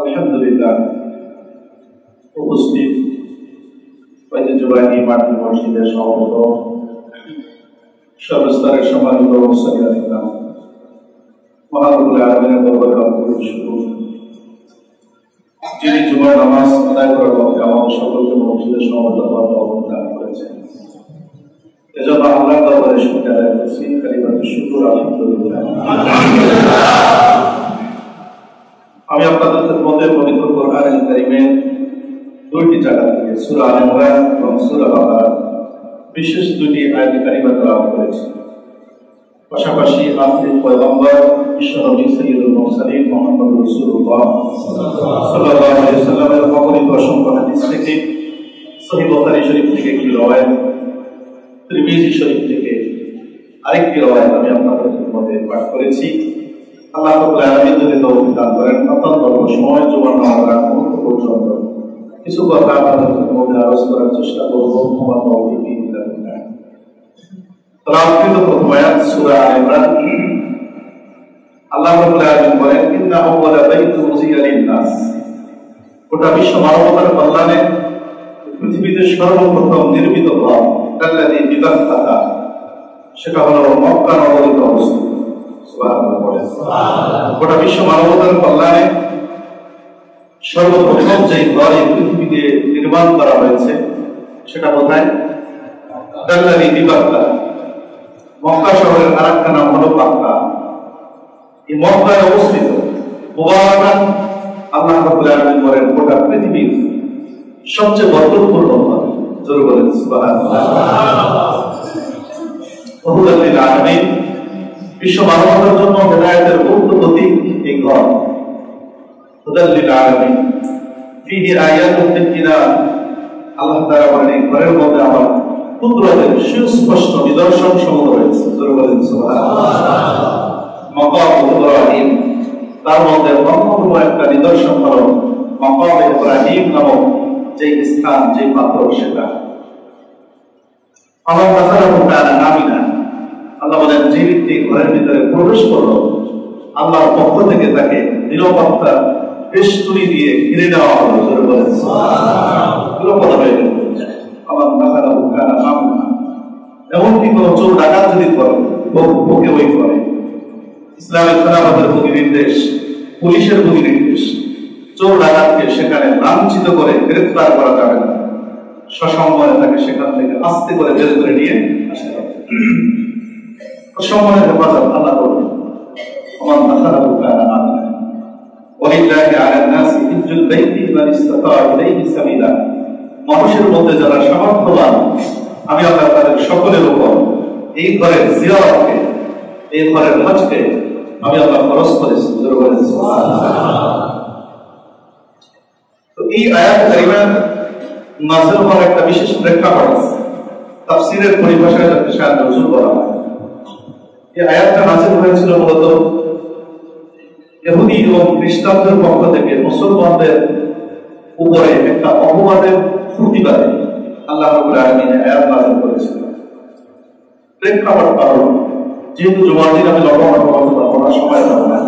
আলহামদুলিল্লাহ উপস্থিত ঐতিহ্যবাহী মাটি মসজিদের সভাপত সর্বস্তরের সম্মানিত মুসলিম মহানবুল আলমিনের দরবারে আন্তরিক শুকর, যিনি জুমার নামাজ আদায় করার পক্ষে আমাদের সকলকে মসজিদের সমাবেত হওয়ার তৌফিক দান করেছেন। এজন্য আল্লাহর দরবারে শুকরিয়া আদায় করছি। কালিমাতুশ শুকর, আলহামদুলিল্লাহ। আমি আপনাদের মধ্যে পবিত্র কোরআনুল কারীমের দুইটি জায়গা থেকে সূরা আলে ইমরান এবং সূরা বাকারা বিশেষ দুটি আয়াতে কারিমা তেলাওয়াত করেছি। পাশাপাশি আখির পয়গম্বর বিশ্বনবী সাইয়্যিদুল মুরসালিন মুহাম্মদ রাসূলুল্লাহ সাল্লাল্লাহু আলাইহি ওয়াসাল্লামের অগণিত অসংখ্য হাদিস থেকে সহিহ বুখারী শরীফ থেকে একটি রওয়ায়াত, তিরমিজি শরীফ থেকে আরেকটি রওয়ায়াত আমি আপনাদের মধ্যে পাঠ করেছি। আল্লাহ রাব্বুল আলামিন যদি তৌফিক দান করেন, অত্যন্ত অল্প সময় জুমার নামাজ মুহূর্ত পর্যন্ত কিছু কথা আপনাদের মধ্যে আলোচনা করার চেষ্টা করব। আমার তৌফিক বিল্লাহ। তেলাওয়াত প্রথম আয়াত সূরা আলে ইমরান। আল্লাহ রাব্বুল আলামিন বলেন, ইন্না আউওয়ালা বাইতুন উযিয়া লিন-নাস। গোটা বিশ্ব মানবতার কল্যাণে পৃথিবীতে সর্বপ্রথম নির্মিত ঘর আল্লাযী বিবাক্কাতা, সেটা হলো মক্কা নগরীতে অবস্থিত। সুবহানাল্লাহ বলেন। গোটা বিশ্ব মানবতার কল্যাণে সর্বপ্রথম যে ঘর এই পৃথিবীতে নির্মাণ করা হয়েছে সেটা কোথায়? আল্লাযী বিবাক্কাতা। মক্কা শহরের আরেকটা নাম হলো বাক্কা। এই মক্কায় অবস্থিত মুবারাকান, আল্লাহ রাব্বুল আলামিন বলেন গোটা পৃথিবীর সবচেয়ে বরকতপূর্ণ ঘর। জোরে বলেন সুবহানাল্লাহ। হুদাল লিল আলামিন, বিশ্ব মানবতার জন্য হেদায়েতের উত্তম প্রতীক এই ঘর। হুদাল লিল আলামিন ফীহি আয়াতুন বাইয়িনাত। আল্লাহ তাআলা বলেন এই ঘরের মধ্যে আমার কুদরতের সুস্পষ্ট নিদর্শন সমূহ রয়েছে। জোরে বলেন সুবহানাল্লাহ। মাকাম ইব্রাহিম, তার মধ্যে অন্যতম একটা নিদর্শন হলো মাকাম ইব্রাহিম নামক যে স্থান, যে পাথর, সেটা আল্লাহ তাআলা নামিনা। আল্লাহ বলেন যে ব্যক্তি ঘরের ভিতরে প্রবেশ করলো, আল্লাহর পক্ষ থেকে তাকে নিরাপত্তা বেষ্টনী দিয়ে ঘিরে দেওয়া হলো। জোরে বলেন সুবহানাল্লাহ। নিরাপদ হয়ে গেল। আল্লাহ তাআলা নামিনা। এমনকি কোনো চোর ডাকাত যদি করে, ভোগে বই করে, ইসলামের খেলাফতের প্রতি নির্দেশ, পুলিশের প্রতি নির্দেশ, চোর ডাকাতকে সেখানে লাঞ্ছিত করে গ্রেফতার করা যাবে না। সসম্মানে তাকে সেখান থেকে আস্তে করে বের করে নিয়ে আসতে হবে। সম্মানের হেফাজত আল্লাহ করবেন। আমার দাখালাহু কানা আমিনা। ওয়ালিল্লাহি আলান নাসি হিজ্জুল বাইতি মান ইসতাতা ইলাইহি সাবিলা। মানুষের মধ্যে যারা সামর্থ্যবান, আমি আল্লাহ তাদের সকলের উপর এই ঘরের জিয়ারতকে, এই ঘরের হজকে আমি আল্লাহ ফরজ করেছি। জোরে বলেন সুবহানাল্লাহ। তো এই আয়াত কারিমা নাযিল হওয়ার একটা বিশেষ প্রেক্ষাপট আছে। তাফসীরের পরিভাষায় যাকে শায়াত নজুল বলা হয়। এই আয়াতটা নাযিল হয়েছিল মূলত ইহুদি এবং খ্রিস্টানদের পক্ষ থেকে মুসলমানদের উপরে একটা অপবাদের প্রতিবাদে আল্লাহ রাব্বুল আলামিন আয়াত নাযিল করেছিলেন। প্রেক্ষাপট কারণ যেহেতু জুমার দিন আমি লম্বা কথা বলবো না, সময় পাবো না।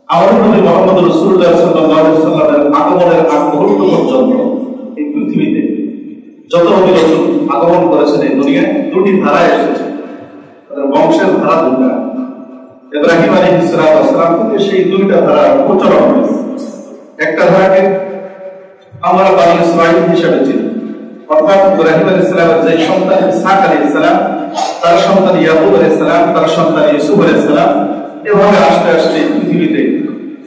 আমাদের নবী মুহাম্মদ রাসূলুল্লাহ সাল্লাল্লাহু আলাইহি ওয়াসাল্লামের আগমনের আগ মুহূর্ত পর্যন্ত এই পৃথিবীতে যত নবী রাসূল আগমন করেছেন এই দুনিয়ায়, দুটি ধারায় এসেছে। তাদের বংশের ধারা দুটা। ইব্রাহিম আলাইহিস সালাম থেকে সেই দুইটা ধারা প্রচলন হয়েছে। একটা ধারাকে আমরা বনী ইসরাঈল হিসেবে চিনি, অর্থাৎ ইব্রাহিম আলাইহিস সালামের যে সন্তান ইসহাক আলাইহিস সালাম, তার সন্তান ইয়াকুব আলাইহিস সালাম, তার সন্তান ইউসুফ আলাইহিস সালাম, এভাবে আস্তে আস্তে পৃথিবীতে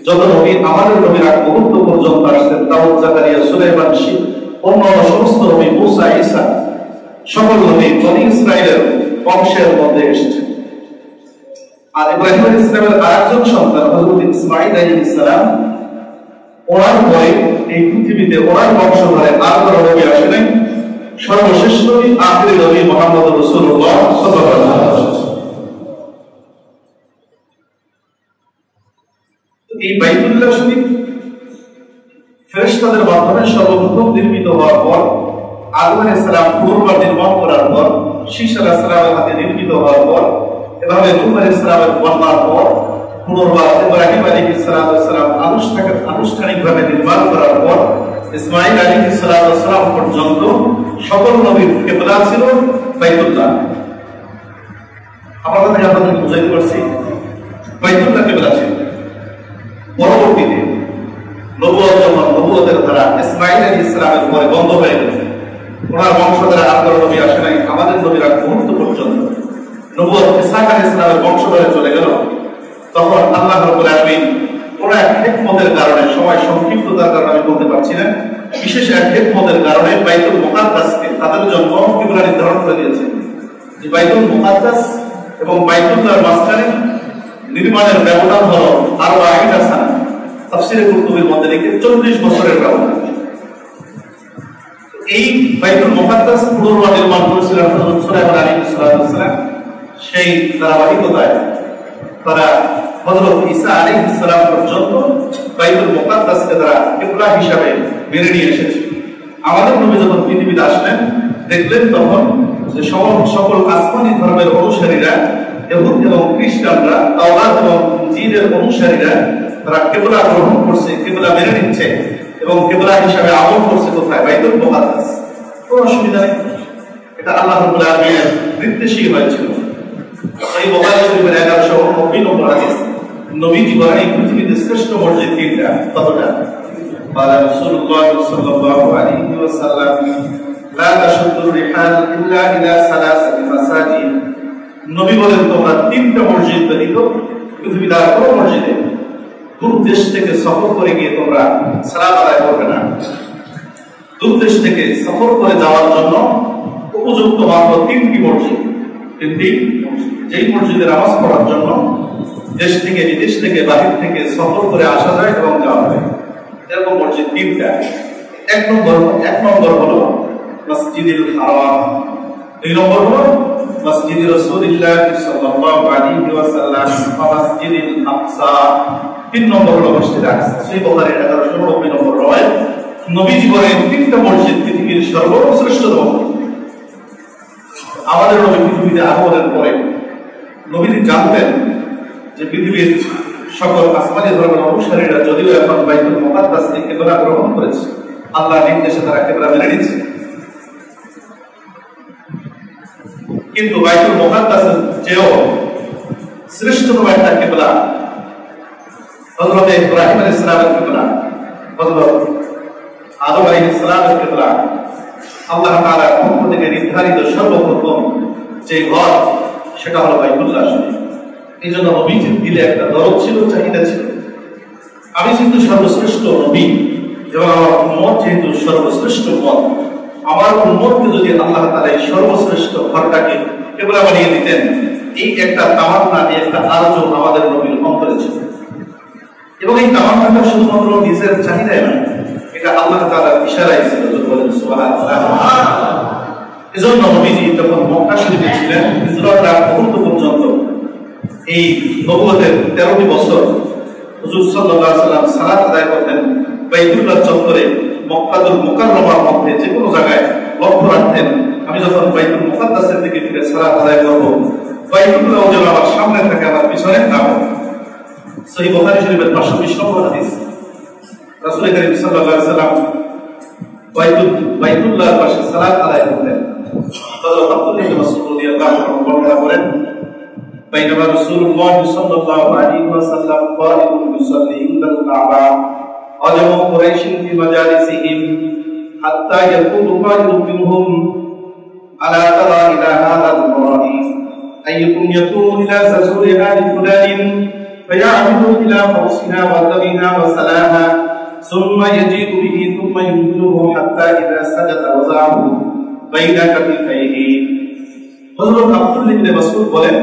যত নবী আমাদের নবীর আগ মুহূর্ত পর্যন্ত আসছেন, দাউদ, জাকারিয়া, সুলাইমান, অন্য সমস্ত নবী, মুসা, ঈসা, সকল নবী বনী ইসরাঈলের বংশের মধ্যে এসেছেন। আর ইব্রাহিম আলাইহিস সালামের আরেকজন সন্তান হযরত ইসমাঈল আলাইহিস সালাম, ওনার পরে এই পৃথিবীতে ওনার বংশধরে আর কোনো নবী আসে নাই। সর্বশেষ নবী, আখিরি নবী মুহাম্মদ রাসূলুল্লাহ সাল্লাল্লাহু আলাইহি ওয়াসাল্লাম। এই বাইতুল্লাহ শরীফ ফেরেশতাদের মাধ্যমে সর্বপ্রথম নির্মিত হওয়ার পর, আদম আলাইহিস সালাম পুনর্বার নির্মাণ করার পর, শীশ আলাইহিস সালামের হাতে নির্মিত হওয়ার পর, এভাবে নূহ আলাইহিস সালামের বন্যার পর পুনর্বার ইব্রাহিম আলাইহিস সালাম আনুষ্ঠানিকভাবে নির্মাণ করার পর ইসমাঈল আলাইহিস সালাম পর্যন্ত সকল নবীর কিবলা ছিল বাইতুল্লাহ। আপনাদের বুঝাইতে পারছি, বাইতুল্লাহ কিবলা ছিল। পরবর্তীতে নবুয়তের ধারা ইসমাঈল আলাইহিস সালামের পরে বন্ধ হয়ে গেল। ওনার বংশধরে আর কোনো নবী আসে নাই। আমাদের নবীর আগ মুহূর্ত পর্যন্ত নবুয়ত ইসহাক আলাইহিস সালামের বংশধরে চলে গেল। তখন আল্লাহ রাব্বুল আলামিন কোন এক হিকমতের কারণে, সময় সংক্ষিপ্ততার কারণে আমি বলতে পারছি না, বিশেষ এক হিকমতের কারণে বাইতুল মুকাদ্দাসকে তাদের জন্য কিবলা নির্ধারণ করে দিয়েছেন। যে বাইতুল মুকাদ্দাস এবং বাইতুল্লাহর মাঝখানে নির্মাণের ব্যবধান হলো 40 সানা। তাফসীরে কুরতুবীর মধ্যে লিখে 40 বছরের ব্যবধান। এই বাইতুল মুকাদ্দাস পুনর্বার নির্মাণ করেছিলেন হযরত সুলাইমান আলাইহিস সালাম। সেই ধারাবাহিকতায় তারা হযরত ঈসা আলাইহিস সালাম পর্যন্ত বাইতুল মুকাদ্দাসকে তারা কিবলা হিসাবে মেনে নিয়ে এসেছে। আমাদের নবী যখন পৃথিবীতে আসলেন দেখলেন তখন যে সকল আসমানি ধর্মের অনুসারীরা, ইহুদ এবং খ্রিস্টানরা, তাওরাত এবং ইনজিলের অনুসারীরা তারা কিবলা গ্রহণ করছে, কিবলা মেনে নিচ্ছে এবং কিবলা হিসাবে আমল করছে কোথায়? বাইতুল মুকাদ্দাস। কোনো অসুবিধা নেই, এটা আল্লাহ রাব্বুল আলামিনের নির্দেশই হয়েছিল। সহিহ বুখারী শরীফের 1190 নম্বর হাদিস, নবীজি বলেন এই পৃথিবীতে শ্রেষ্ঠ মসজিদ তিনটা। কতটা? قال رسول الله صلى الله عليه وسلم لا تشد الرحال الا الى ثلاثه مساجد। নবী বলেন তোমরা তিনটা মসজিদ ব্যতীত পৃথিবীর আর কোনো মসজিদে দূর দেশ থেকে সফর করে গিয়ে তোমরা সালাত আদায় করবে না। দূর দেশ থেকে সফর করে যাওয়ার জন্য উপযুক্ত মাত্র তিনটি মসজিদ। তিনটি যেই মসজিদে নামাজ পড়ার জন্য দেশ থেকে, বিদেশ থেকে, বাহির থেকে সফর করে আসা যায় এবং যাওয়া যায়, এরকম মসজিদ তিনটা। এক নম্বর হলো মসজিদুল হারাম, 2 নম্বর হলো মসজিদ রাসূলুল্লাহ সাল্লাল্লাহু আলাইহি ওয়াসাল্লাম, মসজিদুল আকসা, 3 নম্বর হলো মসজিদ আকসা। সহিহ বুখারীর 1190 নম্বর রওয়ায়াত, নবীজি বলেন তিনটা মসজিদ পৃথিবীর সর্বশ্রেষ্ঠতম। আমাদের নবী পৃথিবীতে আগমনের পরে নবীজি জানতেন যে পৃথিবীর সকল আসমানি ধর্মের অনুসারীরা যদিও এখন বাইতুল মুকাদ্দাসকে কিবলা গ্রহণ করেছে, আল্লাহর নির্দেশে তারা কিবলা মেনে নিচ্ছে, কিন্তু বাইতুল মুকাদ্দাসের চেয়েও শ্রেষ্ঠতম একটা কিবলা হযরত ইব্রাহিম আলাইহিস সালামের কিবলা, হযরত আদম আলাইহিস সালামের কিবলা। আল্লাহ তাআলার পক্ষ থেকে নির্ধারিত সর্বপ্রথম যে ঘর সেটা হলো বাইতুল্লাহ শরীফ। এই জন্য নবীজির দিলে একটা দরদ ছিল, চাহিদা ছিল, আমি যেহেতু সর্বশ্রেষ্ঠ নবী এবং আমার উম্মত যেহেতু সর্বশ্রেষ্ঠ উম্মত, আমার উম্মতকে যদি আল্লাহ তাআলা এই সর্বশ্রেষ্ঠ ঘরটাকে কিবলা বানিয়ে দিতেন, এই একটা তামান্না, এই একটা আরজু আমাদের নবীর অন্তরে ছিল। এবং এই তামান্নাটা শুধুমাত্র নিজের চাহিদায় নয়, এটা আল্লাহ তাআলার ইশারায় ছিল। বলেন সুবহানাল্লাহ। এজন্য নবীজি যখন মক্কা শরীফে ছিলেন, হিজরতের আগ মুহূর্ত পর্যন্ত এই নবুয়তের 13টি বছর হুজুর সাল্লাল্লাহু আলাইহি ওয়াসাল্লাম সালাত আদায় করতেন বাইতুল্লাহ চত্বরে, মক্কাতুল মুকাররমার মধ্যে যে কোনো জায়গায় লক্ষ্য রাখতেন আমি যখন বাইতুল মুকাদ্দাসের দিকে ফিরে সালাত আদায় করব, বাইতুল্লাহ যেন আমার সামনে থাকে, আমার পিছনে না হয়। সহিহ বুখারী শরীফের 520 নম্বর হাদিস, রাসূল করিম সাল্লাল্লাহু আলাইহি ওয়াসাল্লাম বাইতুল্লাহর পাশে সালাত আদায় করতেন। হযরত আব্দুল্লাহ ইবনে মাসউদ রাদিয়াল্লাহু আনহু বর্ণনা করেন, بينما رسول الله صلى الله عليه وسلم قائم يصلي عند الكعبة عجم قريش في مجالسهم حتى يقول قائل منهم ألا ترى إلى هذا المرائي أيكم يكون إلى ززور آل فلان فيعمد إلى فرسنا ودمنا وسلاها ثم يجيء به ثم ينزله حتى إذا سجد وضعه بين كتفيه। হযরত আব্দুল্লাহ ইবনে মাসউদ বলেন,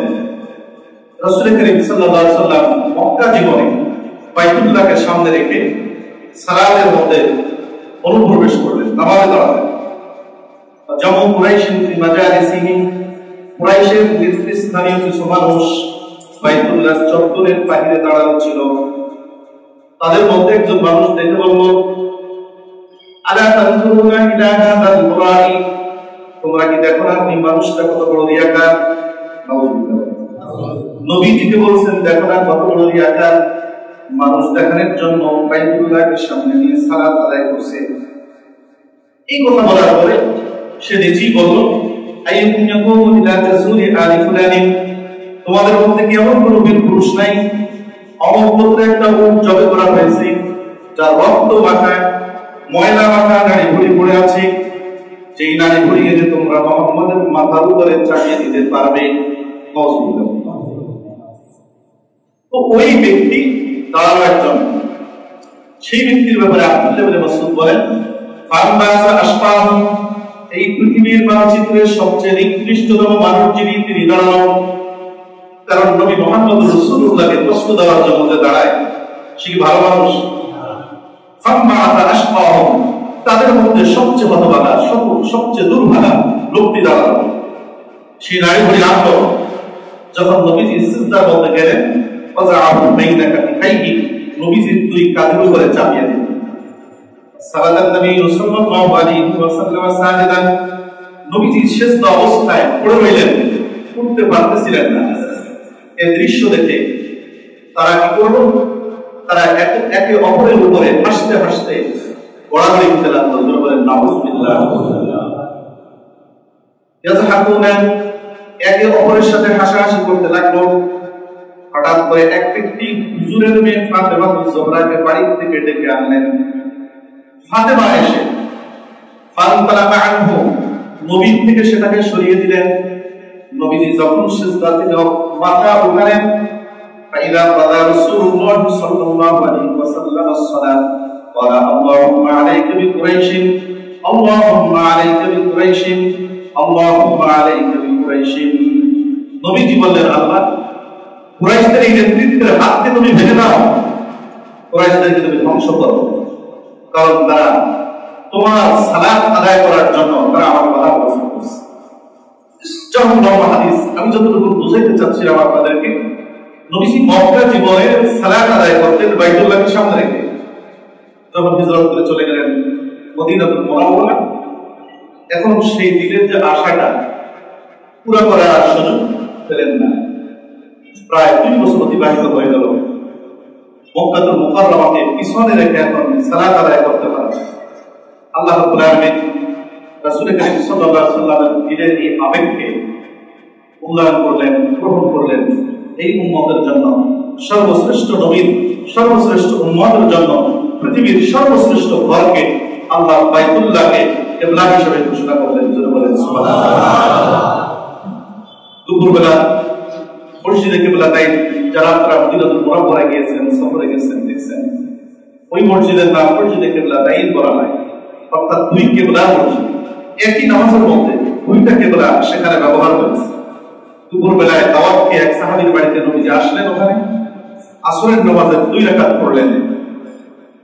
রাসূল করিম সাল্লাল্লাহু আলাইহি ওয়াসাল্লাম মক্কা জীবনে বাইতুল্লাহকে সামনে রেখে সালাতের মধ্যে অনুপ্রবেশ করলেন, নামাজে দাঁড়ালেন। জামু কুরাইশিন ফি মাজালিসিহিম, কুরাইশের নেতৃস্থানীয় কিছু মানুষ বাইতুল্লাহ চত্বরের বাইরে দাঁড়ানো ছিল। তাদের মধ্যে একজন মানুষ দেখে বলল, আলা তানজুরুনা ইলা হাযাল মুরাই, তোমরা কি দেখো না এই মানুষটা কত বড় রিয়াকার? নাউযুবিল্লাহ। নবীজিকে বলছেন দেখো না কত বড় আকার, মানুষ দেখানোর জন্য বাইতুল্লাহকে সামনে নিয়ে সালাত আদায় করছে। এই কথা বলার পরে সে নিজেই বলল আইয়ুকুম ইয়াকুমু ইলা তাসুরি আলি ফুলানিন, তোমাদের মধ্যে কি এমন কোনো বীর পুরুষ নাই অমুক গোত্রে একটা উট জবে করা হয়েছে যার রক্ত মাখা ময়লা মাখা নাড়ি ভুড়ি পড়ে আছে, যেই নাড়ি ভুড়ি এনে তোমরা মুহাম্মাদের মাথার উপরে চাপিয়ে দিতে পারবে। তো ওই ব্যক্তি দাঁড়ালো একজন, সেই ব্যক্তির ব্যাপারে আব্দুল্লাহ ইবনে মাসউদ বলেন ফারবাসা আশফাহু, এই পৃথিবীর মানচিত্রের সবচেয়ে নিকৃষ্টতম মানুষ যিনি তিনি দাঁড়ানো, কারণ নবী মুহাম্মদ রাসূলুল্লাহকে কষ্ট দেওয়ার জন্য যে দাঁড়ায় সে কি ভালো মানুষ? ফারবাসা আশফাহু, তাদের মধ্যে সবচেয়ে হতভাগা সবচেয়ে দুর্ভাগা লোকটি দাঁড়ালো। সেই নারী ভরি আনলো, যখন নবীজি সিজদার মধ্যে গেলেন ওয়াজাআহু বাইনা কাফাইহি, নবীজির দুই কাঁধের উপরে চাপিয়ে দিলেন। সালাতান নবী সাল্লাল্লাহু আলাইহি ওয়াসাল্লাম সাজিদান, নবীজি সিজদা অবস্থায় পড়ে রইলেন, উঠতে পারতেছিলেন না। এই দৃশ্য দেখে তারা কি করলো? তারা একে অপরের উপরে হাসতে হাসতে গড়াগড়ি দিতে লাগলো। জোরে বলেন নাউযুবিল্লাহ। ইয়াজহাকুনা, একে অপরের সাথে হাসাহাসি করতে লাগলো। হঠাৎ করে এক ব্যক্তি হুজুরের মেয়ে ফাতেমা জোহরাকে বাড়ি থেকে ডেকে আনলেন। ফাতেমা এসে ফান্তালাকা আনহু, নবীর থেকে সেটাকে সরিয়ে দিলেন। নবীজি যখন সিজদা থেকে মাথা উঠালেন, ফাইদা বাদা রাসূলুল্লাহ সাল্লাল্লাহু আলাইহি ওয়াসাল্লাম as-সালাত ক্বালা আল্লাহুম্মা আলাইকা বিকুরাইশ, আল্লাহুম্মা আলাইকা বিকুরাইশ, আল্লাহুম্মা আলাইকা বিকুরাইশ। নবীজি বললেন আল্লাহ, কুরাইশদের এই নেতৃত্বের হাতকে তুমি ভেঙে দাও, কুরাইশদেরকে তুমি ধ্বংস করো, কারণ তারা তোমার সালাত আদায় করার জন্য তারা আমার কথা পছন্দ করছে। যখন লম্বা হাদিস, আমি যতটুকু বুঝাইতে চাচ্ছিলাম আপনাদেরকে, নবীজি মক্কা জীবনে সালাত আদায় করতেন বাইতুল্লাহকে সামনে রেখে। যখন হিজরত করে চলে গেলেন মদিনাতুল মুনাওয়ারা, এখন সেই দিনের যে আশাটা পুরো করার সুযোগ পেলেন না। প্রায় 2 বছর অতিবাহিত হয়ে গেল, মক্কাতুল মুকাররমাকে পিছনে রেখে এখন সালাত আদায় করতে পারে। আল্লাহ রাব্বুল আলামিন রাসূল করিম সাল্লাল্লাহু আলাইহি ওয়াসাল্লামের দিনের এই আবেগকে মূল্যায়ন করলেন, গ্রহণ করলেন। এই উম্মতের জন্য সর্বশ্রেষ্ঠ নবীর সর্বশ্রেষ্ঠ উম্মতের জন্য পৃথিবীর সর্বশ্রেষ্ঠ ঘরকে আল্লাহ বাইতুল্লাহকে কিবলা হিসেবে ঘোষণা করলেন। জোরে বলেন সুবহানাল্লাহ। দুপুরবেলা মসজিদে কিবলাতাইন যারা আপনারা মদিনাতুল মুনাওয়ারায় গিয়েছেন, সফরে গেছেন, দেখছেন ওই মসজিদের নাম মসজিদে কিবলাতাইন বলা হয়, অর্থাৎ দুই কিবলা মসজিদ। একই নামাজের মধ্যে দুইটা কিবলা সেখানে ব্যবহার হয়েছে। দুপুরবেলায় দাওয়াত খেয়ে এক সাহাবীর বাড়িতে নবীজি আসলেন, ওখানে আসরের নামাজে 2 রাকাত পড়লেন।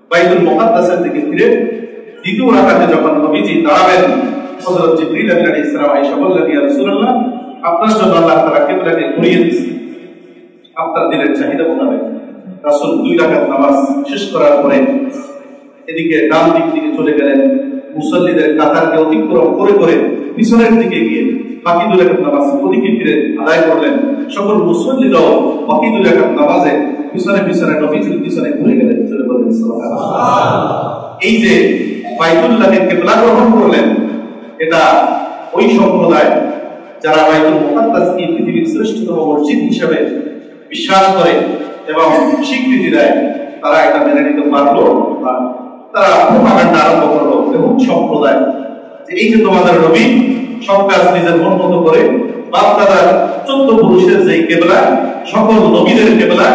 বাইতুল মুকাদ্দাসের দিকে ফিরে দ্বিতীয় রাকাতে যখন নবীজি দাঁড়াবেন, হযরত জিবরিল আলাইহিস সালাম আয়েশা বললেন, ইয়া রাসূলুল্লাহ, আপনার জন্য আল্লাহ তাআলা কিবলাকে ঘুরিয়ে দিয়েছে আপনার দিলের চাহিদা মোতাবেক। রাসূল 2 রাকাত নামাজ শেষ করার পরে এদিকে ডান দিক থেকে চলে গেলেন, মুসল্লিদের কাতারকে অতিক্রম করে করে পিছনের দিকে গিয়ে বাকি 2 রাকাত নামাজ ওদিকে ফিরে আদায় করলেন। সকল মুসল্লিরাও বাকি 2 রাকাত নামাজে পিছনে পিছনে নবীজির পিছনে ঘুরে গেলেন। চলে বলেন সুবহানাল্লাহ। এই যে বাইতুল্লাহকে কিবলা গ্রহণ করলেন, এটা ওই সম্প্রদায় যারা বাইতুল মুকাদ্দাসকে পৃথিবীর শ্রেষ্ঠতম মসজিদ হিসেবে বিশ্বাস করে এবং স্বীকৃতি দেয়, তারা এটা মেনে নিতে পারলো না। তারা প্রপাগান্ডা আরম্ভ করলো এবং সম্প্রদায় যে এই যে তোমাদের নবী সব কাজ নিজের মন মতো করে, বাপ দাদার 14 পুরুষের যে কিবলা, সকল নবীদের কিবলা,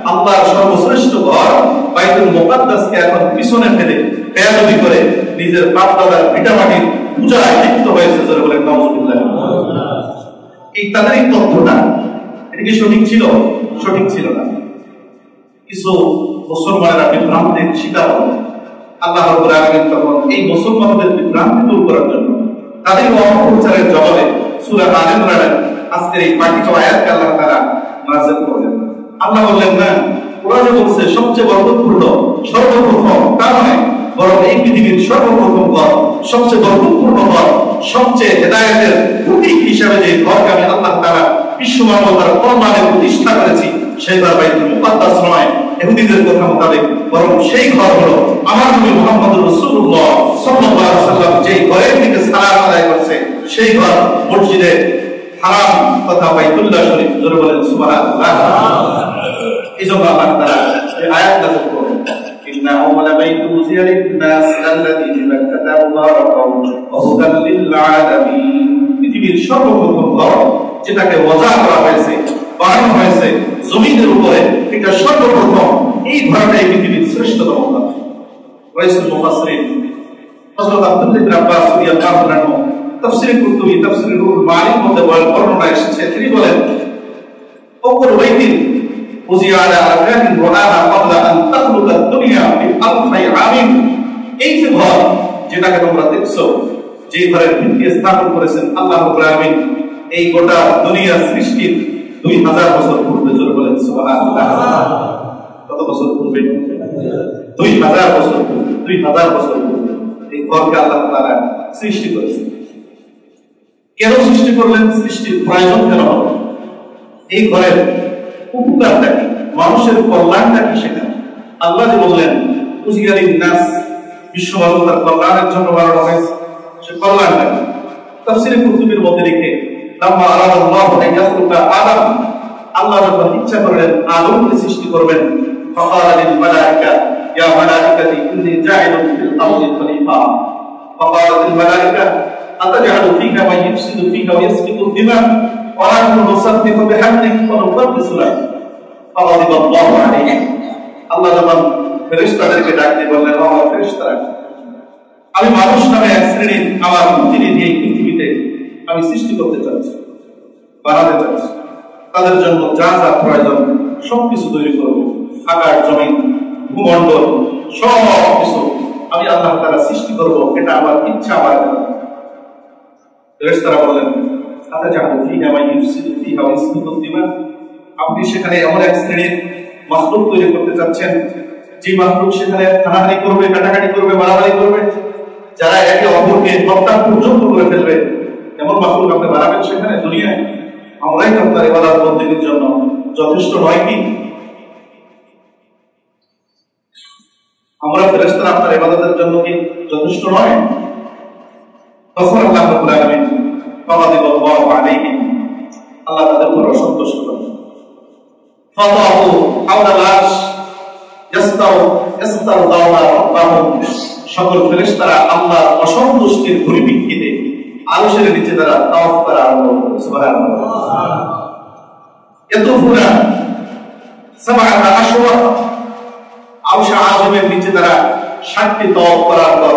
আল্লাহর সর্বশ্রেষ্ঠ ঘর বাইতুল মুকাদ্দাসকে এখন পিছনে ফেলে বেয়াদবি করে নিজের বাপ দাদার ভিটামাটির পূজায় লিপ্ত হয়েছে। যারা বলেন নাউযুবিল্লাহ। এই তাদের এই তথ্যটা এটা কি সঠিক ছিল? সঠিক ছিল না। কিছু মুসলমানেরা বিভ্রান্তির শিকার হল। আল্লাহ রাব্বুল আলামিন তখন এই মুসলমানদের বিভ্রান্তি দূর করার জন্য তাদের অপপ্রচারের জবাবে সূরা আলে ইমরানের আজকের এই পাঠিত আয়াতকে আল্লাহ তাআলা নাযিল করলেন। আল্লাহ বললেন, না, ওরা যে বলছে সবচেয়ে বরকতপূর্ণ সর্বপ্রথম, তা নয়, বরং এই পৃথিবীর সর্বপ্রথম ঘর, সবচেয়ে বরকতপূর্ণ ঘর, সবচেয়ে হেদায়েতের প্রতীক হিসাবে যে ঘরকে আমি আল্লাহ তাআলা বিশ্ব মানবতার কল্যাণে প্রতিষ্ঠা করেছি, সেই ঘর বাইতুল মুকাদ্দাস নয় ইহুদিদের কথা মোতাবেক, বরং সেই ঘর হলো আমার নবী মুহাম্মদ রাসূলুল্লাহ সাল্লাল্লাহু আলাইহি ওয়াসাল্লাম যেই ঘরের দিকে সালাত আদায় করছে সেই ঘর মসজিদে হারাম তথা বাইতুল্লাহ শরীফ। জোরে বলেন সুবহানাল্লাহ। এই জন্য আল্লাহ তাআলা এই আয়াত নাযিল করেন, ইন্না আওয়ালা বাইতু উযিয়া লিন-নাস আল্লাযী বিবাক্কাতা মুবারাকান ওয়া হুদাল লিল-আলামিন। পৃথিবীর সর্বপ্রথম ঘর যেটাকে ওয়াজা করা হয়েছে, বানানো হয়েছে জমিনের উপরে, এটা সর্বপ্রথম এই ঘরটাই পৃথিবীর শ্রেষ্ঠতম ঘর। রাইসুল মুফাসসিরিন হযরত আব্দুল্লাহ ইবনে আব্বাস রাদিয়াল্লাহু আনহু তাফসীরে কুরতুবী তাফসীরে রুহুল মাআনির মধ্যে বর্ণনা এসেছে, তিনি বলেন অপর বাইতিন উযিয়া আলা আরকানিন ওয়ালা ক্বাবলা আন তাখলুকা দুনিয়া বিআলফি আমিন। এই যে ঘর যেটাকে তোমরা দেখছো, যে ঘরের ভিত্তি স্থাপন করেছেন আল্লাহ রাব্বুল আলামিন, এই গোটা দুনিয়া সৃষ্টির 2000 বছর পূর্বে। জোরে বলেন সুবহানাল্লাহ। কত বছর পূর্বে? 2000 বছর পূর্বে। 2000 বছর পূর্বে এই ঘরকে আল্লাহ তাআলা সৃষ্টি করেছেন। কেন সৃষ্টি করলেন? সৃষ্টির প্রয়োজন কেন হলো? এই ঘরের উপকারটা কি, মানুষের কল্যাণটা কি, সেটা আল্লাহ যে বললেন উযিয়া লিন-নাস, বিশ্ব মানবতার কল্যাণের জন্য বানানো হয়েছে, সে কল্যাণটা কি? তাফসীরে কুরতুবীর মধ্যে লিখে লাম্মা আরাদাল্লাহু আন ইয়াখলুকা আদম, আল্লাহ যখন ইচ্ছা করলেন আদমকে সৃষ্টি করবেন, ফাকালা লিল মালায়েকা ইয়া মালায়েকাতি ইন্নী জাইলুন ফিল আরদি খলিফা, ফাকালা লিল মালায়েকা আতাজআলু ফীহা মা ইফসিদু ফীহা ওয়া ইয়াসফিকু দিমা ওয়া নাহনু নুসাব্বিহু বিহামদিহি ওয়া নুqaddisu লাক, ফাগাদিবাল্লাহু আলাইহি। আল্লাহ যখন ফেরেশতাদেরকে ডাক দিয়ে বললেন, ও আমার ফেরেশতারা, আমি মানুষ নামে এক শ্রেণীর আমার প্রতিনিধি এই পৃথিবীতে আমি সৃষ্টি করতে চাচ্ছি, বানাতে চাচ্ছি। তাদের জন্য যা যা প্রয়োজন সবকিছু তৈরি করব, আকাশ জমিন ভূমণ্ডল সব কিছু আমি আল্লাহ তাআলা সৃষ্টি করব, এটা আমার ইচ্ছা। আমার ফেরেশতারা বললেন, আতাজআলু ফীহা মা ইফসিদু ফীহা ওয়া ইয়াসফিকু দিমা, আপনি সেখানে এমন এক শ্রেণীর মাখলুক তৈরি করতে চাচ্ছেন যে মাখলুক সেখানে হানাহানি করবে, কাটাকাটি করবে, মারামারি করবে, যারা একে অপরকে হত্যা পর্যন্ত করে ফেলবে, এমন মাখলুক আপনি বানাবেন সেখানে দুনিয়ায়? আমরাই আপনার ইবাদত বন্দেগীর জন্য যথেষ্ট নয় কি? আমরা ফেরেশতারা আপনার ইবাদতের জন্য কি যথেষ্ট নয়? তখন আল্লাহ রাব্বুল আলামিন ফাগাদিবাল্লাহু আলাইহিম, আল্লাহ তাদের উপর অসন্তুষ্ট হলেন। ফাতাহু হাওলাল আরশ ইস্তারদাউনা রাব্বাহুম, সকল ফেরেশতারা আল্লাহর অসন্তুষ্টির পরিপ্রেক্ষিতে আরশের নিচে তারা তাওয়াফ করা আরম্ভ করে। সুবহানাল্লাহ। ইয়াতুফুনা সাবআতা আশওয়া, আরশে আযমের নিচে তারা 7টি তাওয়াফ করার পর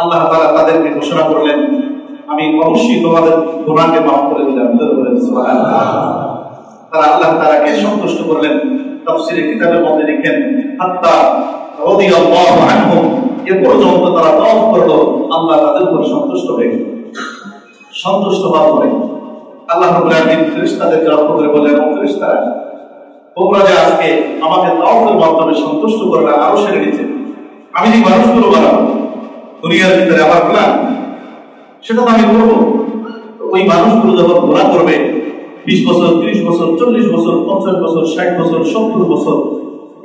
আল্লাহ তাআলা তাদেরকে ঘোষণা করলেন, আমি অবশ্যই তোমাদের গুনাহকে মাফ করে দিলাম। সুবহানাল্লাহ। তারা আল্লাহ তাআলাকে সন্তুষ্ট করলেন। তাফসীরে কিতাবের মধ্যে লিখেন, হাত্তা রাদিয়াল্লাহু আনহুম, এ পর্যন্ত তারা তাওয়াফ করলো, আল্লাহ তাদের উপর সন্তুষ্ট হয়ে গেলেন। সন্তুষ্ট হওয়ার পরে আল্লাহ রাব্বুল আলামিন ফেরেশতাদেরকে লক্ষ্য করে বললেন, ও ফেরেশতারা, তোমরা যে আজকে আমাকে তাওয়াফের মাধ্যমে সন্তুষ্ট করলে আরশের নিচে, আমি যে মানুষগুলো বানাবো দুনিয়ার ভিতরে আমার প্ল্যান, সেটা তো আমি করবো। ওই মানুষগুলো যখন গুনাহ করবে 20 বছর, 30 বছর, 40 বছর, 50 বছর, 60 বছর, 70 বছর,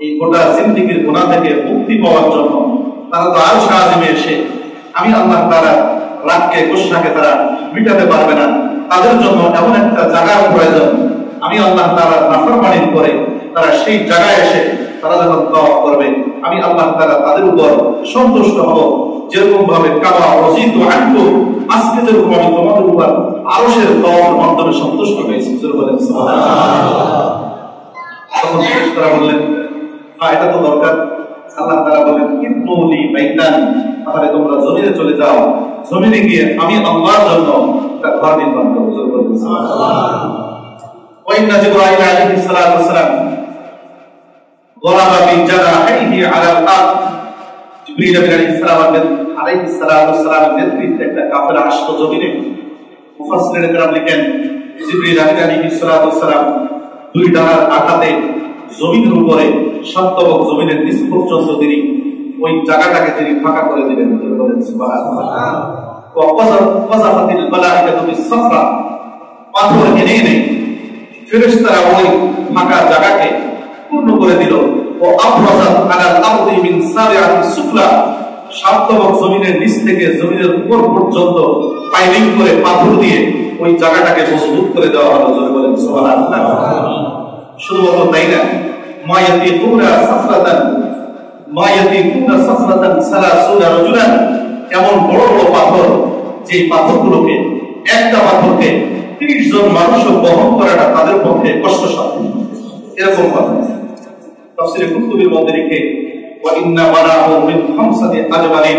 এই গোটা জিন্দেগীর গুনাহ থেকে মুক্তি পাওয়ার জন্য তারা তো আরশে আযমে এসে আমি আল্লাহ তাআলা রাগকে, গোসাকে তারা মিটাতে পারবে না। তাদের জন্য এমন একটা জায়গার প্রয়োজন, আমি আল্লাহ তাআলার নাফরমানি করে তারা সেই জায়গায় এসে তারা যখন তাওয়াফ করবে, আমি আল্লাহ তাআলা তাদের উপর সন্তুষ্ট হব। যেরকম ভাবে কাবা রাজিতু আনকু, আজকে যেরকম আমি তোমাদের উপর আরশের তাওয়াফের মাধ্যমে সন্তুষ্ট হয়েছি। সুবহানাল্লাহ। তখন ফেরেশতারা বললেন, হ্যাঁ, এটা তো দরকার। আল্লাহ তাআলা বলেন, ইবনুলি বাইতান, তাহলে তোমরা জমিনে চলে যাও, জমিনে গিয়ে আমি আল্লাহর জন্য একটা ঘর নির্মাণ করব। সুবহানাল্লাহ। ওয়া ইন্না জিবরাইল আলাইহিস সালাতু ওয়াস সালাম গরাবা বিজানাহিহি আলাল আরদ, জিবরিল আলাইহিস সালাতু ওয়াস সালামের নেতৃত্বে একটা কাফেলা আসলো জমিনে। মুফাসসিরিনে কেরাম লিখেন, জিবরিল আলাইহিস সালাতু ওয়াস সালাম দুই ডানার আঘাতে জমিনের উপরে সপ্তবক জমিনের নিচ পর্যন্ত তিনি ওই জায়গাটাকে তিনি ফাঁকা করে দিলেন। সুবহানাল্লাহ। ওয়া কাযাফাতিল মালাইকাতু বিস-সাফরা, পাথর এনে ফেরেশতারা ওই ফাঁকা জায়গাকে পূর্ণ করে দিল। ও আফরাজাত আলাল আরদি মিন সাবিআতি সুফলা, সাততম জমিনের নিচ থেকে জমিনের উপর পর্যন্ত পাইলিং করে পাথর দিয়ে ওই জায়গাটাকে মজবুত করে দেওয়া হলো। জোরে বলেন সুবহানাল্লাহ। শুধুমাত্র তাই না, মায়াতিকুনা সাফরাতান সালাসুনা রাজুলান, এমন বড় বড় পাথর, যে পাথরগুলোকে একটা পাথরকে 30 জন মানুষও বহন করাটা তাদের পক্ষে কষ্টসাধ্য। এরকম কথা তাফসীরে কুতুবের মধ্যে লিখে, ওয়া ইন্না মানাহু মিন খামসাতি আজবালিন,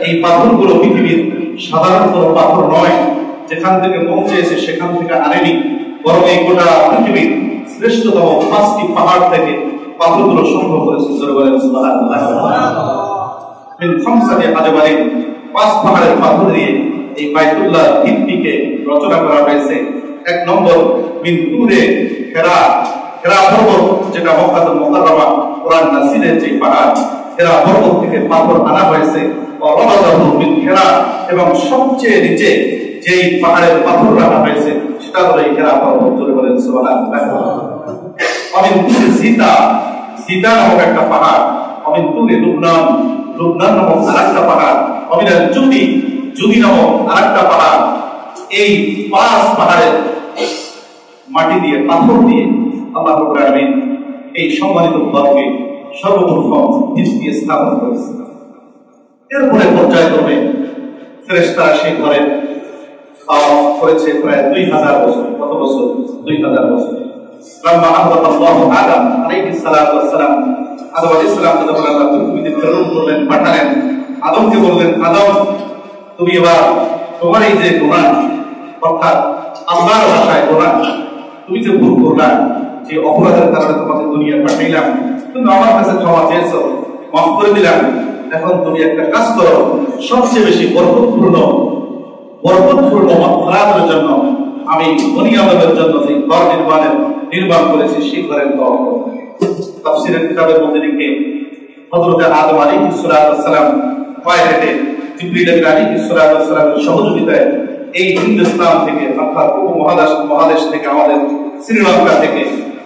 এই পাথরগুলো পৃথিবীর সাধারণ কোনো পাথর নয়, যেখান থেকে পৌঁছেছে সেখান থেকে আনেনি, বরং এই গোটা পৃথিবীর শ্রেষ্ঠতম 5টি পাহাড় থেকে পাথরগুলো সংগ্রহ করেছে। জোরে বলেন সুবহানাল্লাহ। মিন খামসাতি আজবালিন, 5 পাহাড়ের পাথর দিয়ে এই বাইতুল্লাহ ভিত্তিকে রচনা করা হয়েছে। 1 নম্বর মিন তুরে হেরা, হেরা পর্বত, যেটা মক্কাতুল মুকাররমা কোরআন নাসিরের যে পাহাড়, হেরা পর্বত থেকে পাথর আনা হয়েছে। ওয়ারাদাহু মিন হেরা, এবং সবচেয়ে নিচে যেই পাহাড়ের পাথর রাখা হয়েছে সেটা হলো এই হেরা পর্বত। জোরে বলেন সুবহানাল্লাহ। অমিন তুরে জিতা, জিতা নামক একটা পাহাড়, অমিন তুরে লুবনান, লুবনান নামক আরেকটা পাহাড়, অমিনাল জুদি, জুদি নামক আরেকটা পাহাড়। এই 5 পাহাড়ের মাটি দিয়ে, পাথর দিয়ে আল্লাহ রাব্বুল আলামিন এই সম্মানিত ঘরকে সর্বপ্রথম ভিত্তি স্থাপন করেছে। এরপরে পর্যায়ক্রমে ফেরেশতারা সেই ঘরের করেছে প্রায় 2000 বছর। কত বছর? 2000 বছর। লাম্মা আহদাতাল্লাহু আদম আলাইহিস সালাতু ওয়াস সালাম, আদম আলাইহিস সালাম যখন আল্লাহ পৃথিবীতে প্রেরণ করলেন, পাঠালেন, আদমকে বললেন, আদম তুমি এবার তোমার এই যে গুনাহ, অর্থাৎ আল্লাহর ভাষায় গুনাহ, তুমি যে ভুল করলা, যে অপরাধের কারণে তোমাকে দুনিয়া পাঠাইলাম, তুমি আমার কাছে ক্ষমা চেয়েছো, মাফ করে দিলাম। এখন তুমি একটা কাজ করো, সবচেয়ে বেশি বরকতপূর্ণ মাগফিরাতের জন্য আমি বনি আদমের জন্য যে ঘর নির্মাণ করেছি সেই ঘরের দোয়া করো। তাফসীরের কিতাবের মধ্যে লিখে, হযরত আদম আলাইহিস সালাম পায়ে হেঁটে জিবরিল আলাইহিস সালামের সহযোগিতায় এই হিন্দুস্তান থেকে, অর্থাৎ উপমহাদেশ থেকে, আমাদের শ্রীলঙ্কা থেকে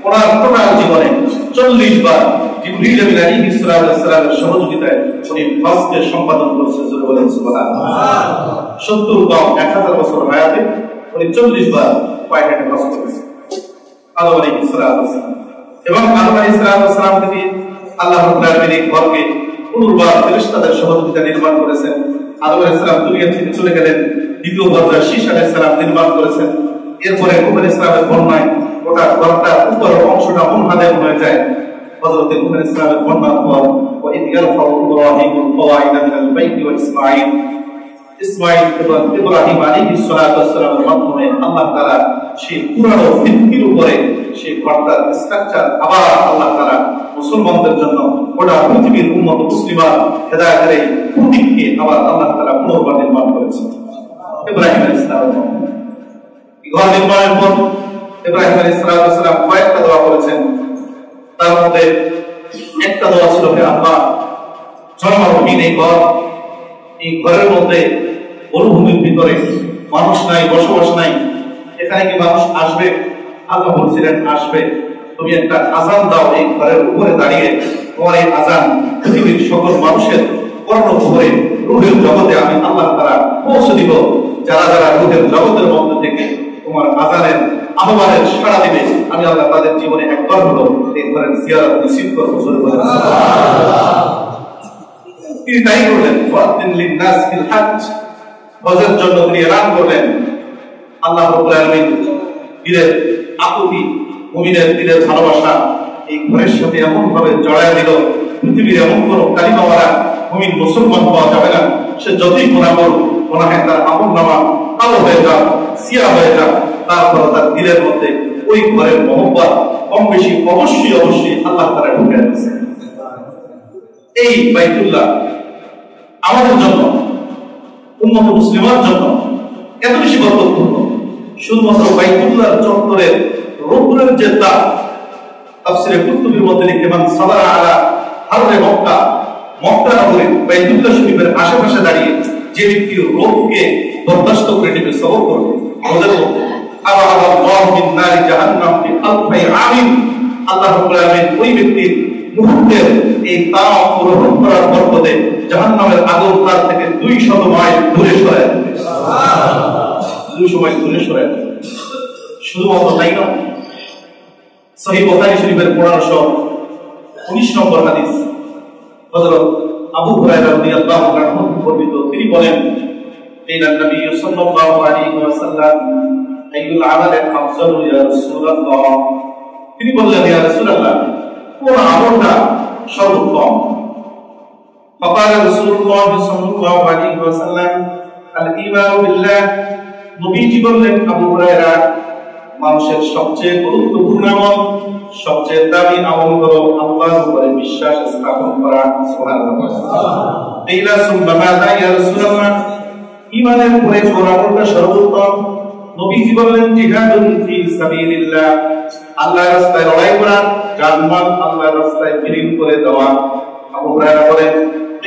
ওনার টোটাল জীবনে 40 বার জিবরিল আলাইহিস সালামের সহযোগিতায় উনি হজকে সম্পাদন করেছেন। জোরে বলেন সুবহানাল্লাহ। 70 কম 1000 বছর হায়াতে উনি 40 বার পায়ে হেঁটে হজ করেছেন আদম আলাইহিস সালাম। এবং আদম আলাইহিস সালাম থেকে আল্লাহ রাব্বুল আলামিন এই ঘরকে পুনর্বার ফেরেশতাদের সহযোগিতা নির্মাণ করেছেন। আদম আলাইহিস সালাম দুনিয়া থেকে চলে গেলেন, দ্বিতীয় পর্যায়ে শীশ আলাইহিস সালাম নির্মাণ করেছেন। এরপরে নূহ আলাইহিস সালামের বন্যায় গোটা ঘরটার উপরের অংশটা মুনহাদিম হয়ে যায়। হযরত নূহ আলাইহিস সালামের বন্যার পর, ওয়া ইদ ইয়ারফাউ ইব্রাহিমুল কওয়াইদা মিনাল বাইতি ওয়া ইসমাঈল এবং ইব্রাহিম আলাইহিস সালামের মাধ্যমে আল্লাহ তাআলা সেই পুরনো ভিত্তির উপরে সেই ঘরটার স্ট্রাকচার আবার আল্লাহ তাআলা মুসলমানদের জন্য, গোটা পৃথিবীর উম্মত মুসলিমা হেদায়েতের প্রতীককে আবার আল্লাহ তাআলা পুনর্বার নির্মাণ করেছেন। ইব্রাহিম আলাইহিস সালাম ঘর নির্মাণের পর ইব্রাহিম আলাইহিস সালাম কয়েকটা দোয়া করেছেন। তার মধ্যে একটা দোয়া ছিল, হে আল্লাহ, জন্মভূমি এই ঘর, এই ঘরের মধ্যে মরুভূমির ভিতরে মানুষ নাই, বসবাস নাই, এখানে কি মানুষ আসবে? আল্লাহ বলছিলেন আসবে। তুমি একটা আযান দাও এই ঘরের উপরে দাঁড়িয়ে, তোমার এই আযান পৃথিবীর সকল মানুষের কর্ণকুহরে রূহের জগতে আমি আল্লাহ তাআলা পৌঁছে দিব। যারা যারা রূহের জগতের মধ্যে থেকে তোমার আযানের আহ্বানের সাড়া দিবে, আমি আল্লাহ তাদের জীবনে একবার হলো এই ঘরের জিয়ারত নসিব করব। তিনি তাই করলেন। ওয়াদিন লিন-নাস ফিল হজ্জ, হজের জন্য তিনি এলান করলেন। আল্লাহ রাব্বুল আলামিন দিলের আকুতি, মুমিনের দিলের ভালোবাসা এই ঘরের সাথে এমন ভাবে জড়ায় দিল, পৃথিবীর এমন কোন কালিমাওয়ালা মুমিন মুসলমান পাওয়া যাবে না। সে যতই গুনাহ করুক, গুনাহে তার আমলনামা কালো হয়ে যাক, সিয়া হয়ে যাক, তারপর তার দিলের মধ্যে ওই ঘরের মহব্বত কম বেশি অবশ্যই আল্লাহ তাআলা ঢুকে দিয়েছে। এই বাইতুল্লাহ আমাদের জন্য, উম্মত মুসলিমার জন্য এত বেশি গুরুত্বপূর্ণ। শুধুমাত্র বাইতুল্লাহর চত্বরের রূপের যে দাম, তাফসীরে কুতুবের মধ্যে লিখে, মান সাবারা আলা হাররে মক্কা, মক্কা নগরী বাইতুল্লাহ শরীফের আশেপাশে দাঁড়িয়ে যে ব্যক্তি রোগকে বরদাস্ত করে নেবে, সবর করবে, রোদের মধ্যে আল্লাহু মিন নারি জাহান্নাম ফি আলফি আমিন। আল্লাহ রাব্বুল আলামিন ওই ব্যক্তির মুহূর্তের এই তাপ গ্রহণ করার বরকতে জাহান্নামের আগুন তার থেকে 200 মাইল দূরে সরায় দেবে। সুবহানাল্লাহ। 200 মাইল দূরে সরায় দেবে। শুধুমাত্র তাই না, সহিহ বুখারী শরীফের 1519 নম্বর হাদিস, হযরত আবু হুরায়রা রাদিয়াল্লাহু আনহু বর্ণিত, তিনি বলেন, قيل النبي صلى الله عليه وسلم أي العمل أفضل يا رسول الله। তিনি বললেন, ইয়া রাসূলুল্লাহ, কোন আমলটা সর্বোত্তম? فقال رسول الله صلى الله عليه وسلم الإيمان بالله। নবীজি বললেন, আবু হুরায়রা, মানুষের সবচেয়ে গুরুত্বপূর্ণ আমল, সবচেয়ে দামি আমল হলো আল্লাহর উপরে বিশ্বাস স্থাপন করা। সুবহানাল্লাহ। ইলা সুম্মা মাযা ইয়া রাসূলুল্লাহ, ঈমানের পরে কোন আমলটা সর্বোত্তম? নবীজি বললেন, জিহাদুন ফি সাবিলিল্লাহ, আল্লাহর রাস্তায় লড়াই করা, জানমাল আল্লাহর রাস্তায় বিলীন করে দেওয়া। আবু হুরায়রা বলেন,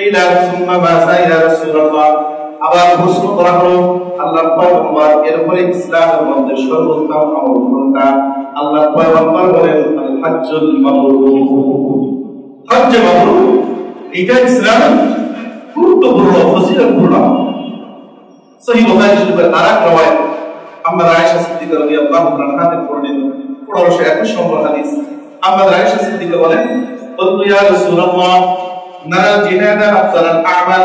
ইলা সুম্মা মাযা ইয়া রাসূলুল্লাহ, আবার প্রশ্ন করা হলো, আল্লাহর পয়গম্বর, এরপরে ইসলামের মধ্যে সর্বোত্তম আমল কোনটা? আল্লাহর পয়গম্বর বলেন, আল হজ্জুল মাবরুর। হজ্জ মাবরুর, এটা ইসলামের গুরুত্বপূর্ণ ফজিলতপূর্ণ আমল। সহিহ বুখারী শরীফের আরেক রওয়ায়াত, আম্মা আয়েশা সিদ্দিকা রাদিয়াল্লাহু আনহা থেকে বর্ণিত 1521 নম্বর হাদিস, আম্মা আয়েশা সিদ্দিকা বলেন, বলতু ইয়া রাসূলুল্লাহ, নারা জিহাদা আফজালাল আমাল।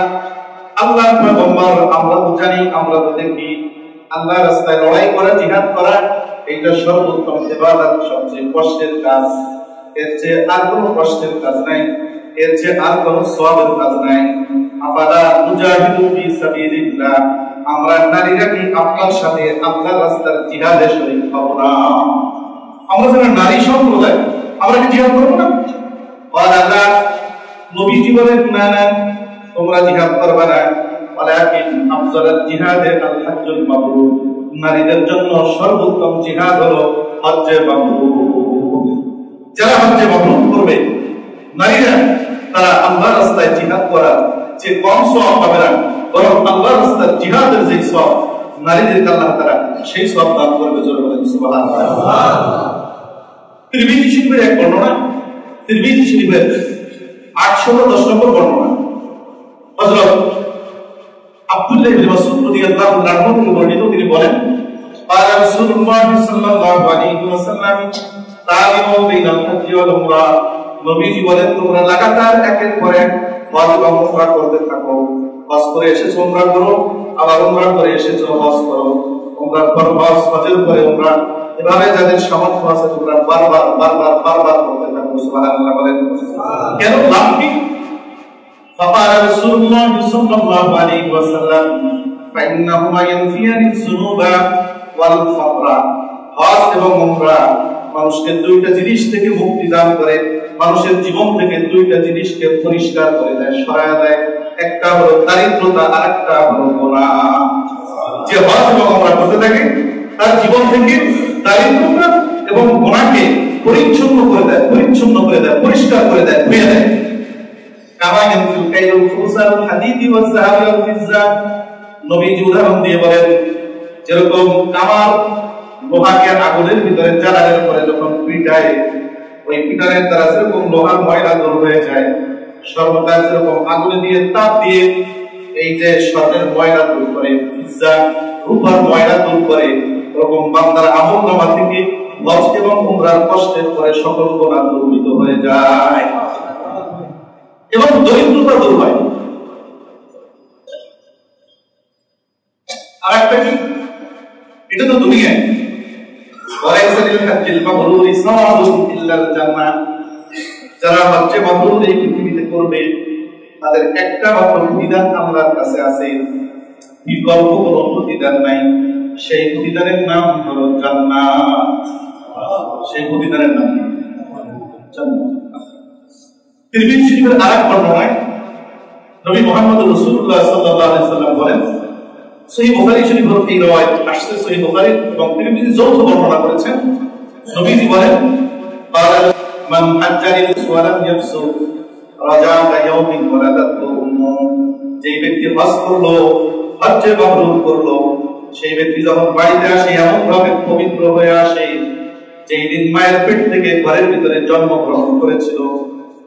আল্লাহর পয়গম্বর, আমরা তো জানি, আমরা তো দেখি, আল্লাহর রাস্তায় লড়াই করা, জিহাদ করা, এটা সর্বোত্তম ইবাদত, সবচেয়ে কষ্টের কাজ। এর চেয়ে আর কোনো কষ্টের কাজ নাই, এর চেয়ে আর কোনো সওয়াবের কাজ নাই। আফালা মুজাহিদু ফি সাবিলিল্লাহ, আমরা নারীরা কি আপনার সাথে আল্লাহর রাস্তার জিহাদে শরীক হব না? আমরা যারা নারী সম্প্রদায়, আমরা কি জিহাদ করব না? ওয়ালা, নবীজি বলেন, না না, তোমরা জিহাদ করবে না। ওয়ালাকিন আফজালুল জিহাদে আল হজ্জুল মাবরুর, নারীদের জন্য সর্বোত্তম জিহাদ হলো হজ্জে মাবরুর। যারা হজ্জে মাবরুর করবে, নারীরা, তারা আল্লাহর রাস্তায় জিহাদ করার যে কম সওয়াব পাবে না, বরং আল্লাহর রাস্তায় জিহাদের যে সওয়াব, নারীদেরকে আল্লাহ তাআলা সেই সওয়াব দান করবে। জোরে বলেন সুবহানাল্লাহ। তিরমিজি শরীফের এক বর্ণনা, তিরমিজি শরীফের 810 নম্বর বর্ণনা, হযরত আব্দুল্লাহ ইবনে মাসউদ রাদিয়াল্লাহু আনহু থেকে বর্ণিত, তিনি বলেন, قال رسول الله صلى الله عليه وسلم তাবিউ বাইনাল হজ্জি ওয়াল উমরা। নবীজি বলেন, তোমরা লাগাতার একের পর এক হজ এবং উমরা করতে থাকো। হজ করে এসেছো উমরা করো, আবার উমরা করে এসেছো হজ করো, উমরার পর হজ, হজের পরে উমরা, এভাবে যাদের সামর্থ্য আছে তোমরা বারবার বারবার বারবার করতে থাকো। সুবহানাল্লাহ বলেন। কেন? লাভ কি? فقال رسول الله صلى الله عليه وسلم فإنهما ينفيان الذنوب والفقر। হজ এবং উমরা মানুষকে দুইটা জিনিস থেকে মুক্তি দান করে, মানুষের জীবন থেকে দুইটা জিনিসকে পরিষ্কার করে দেয়, সরায় দেয়। একটা হলো দারিদ্রতা, আরেকটা হলো গুনাহ। যে হজ এবং উমরা করতে থাকে, তার জীবন থেকে দারিদ্রতা এবং গুনাহকে পরিচ্ছন্ন করে দেয়, পরিচ্ছন্ন করে দেয়, পরিষ্কার করে দেয়, ধুয়ে দেয়। কামা ইয়ানফিল কাইলুল ফুরসাল হাদিদি ওয়াজ যাহাবি ওয়াল ফিজ্জা। নবীজি উদাহরণ দিয়ে বলেন, যেরকম কামার লোহাকে আগুনের ভিতরে জ্বালানোর পরে যখন পিটায়, ওই পিটানের দ্বারা যেরকম লোহার ময়লা দূর হয়ে যায়, সর্বদা যেরকম আগুনে দিয়ে তাপ দিয়ে এই যে স্বর্ণের ময়লা দূর করে, ফিজ্জা রূপার ময়লা দূর করে, ওরকম বান্দার আমলনামা থেকে হজ এবং উমরার কষ্টের পরে সকল গুনাহ দূরীভূত হয়ে যায় এবং দরিদ্রতা দূর হয়। আর একটা কি, এটা তো দুনিয়ায়, যারা হজ্জে মাবরুর এই পৃথিবীতে করবে, তাদের একটা মাত্র প্রতিদান আল্লাহর কাছে আছে, বিকল্প কোনো প্রতিদান নাই। সেই প্রতিদানের নাম হলো জান্নাত। সেই প্রতিদানের নাম জান্নাত। তিরমিজি শরীফের আরেক বর্ণনায় নবী মুহাম্মদ রাসূলুল্লাহ সাল্লাল্লাহু আলাইহি ওয়াসাল্লাম বলেন, সহিহ বুখারী শরীফের এই রওয়ায়াত আসছে, সহিহ বুখারী এবং তিরমিজি যৌথ বর্ণনা করেছেন। নবীজি বলেন, قال من حج ولم يفسق رجع كيوم ولدته امه। যে ব্যক্তি হজ করলো, হজ্জে মাবরুর করলো, সেই ব্যক্তি যখন বাড়িতে আসে এমন ভাবে পবিত্র হয়ে আসে যেই দিন মায়ের পেট থেকে ঘরের ভিতরে জন্মগ্রহণ করেছিল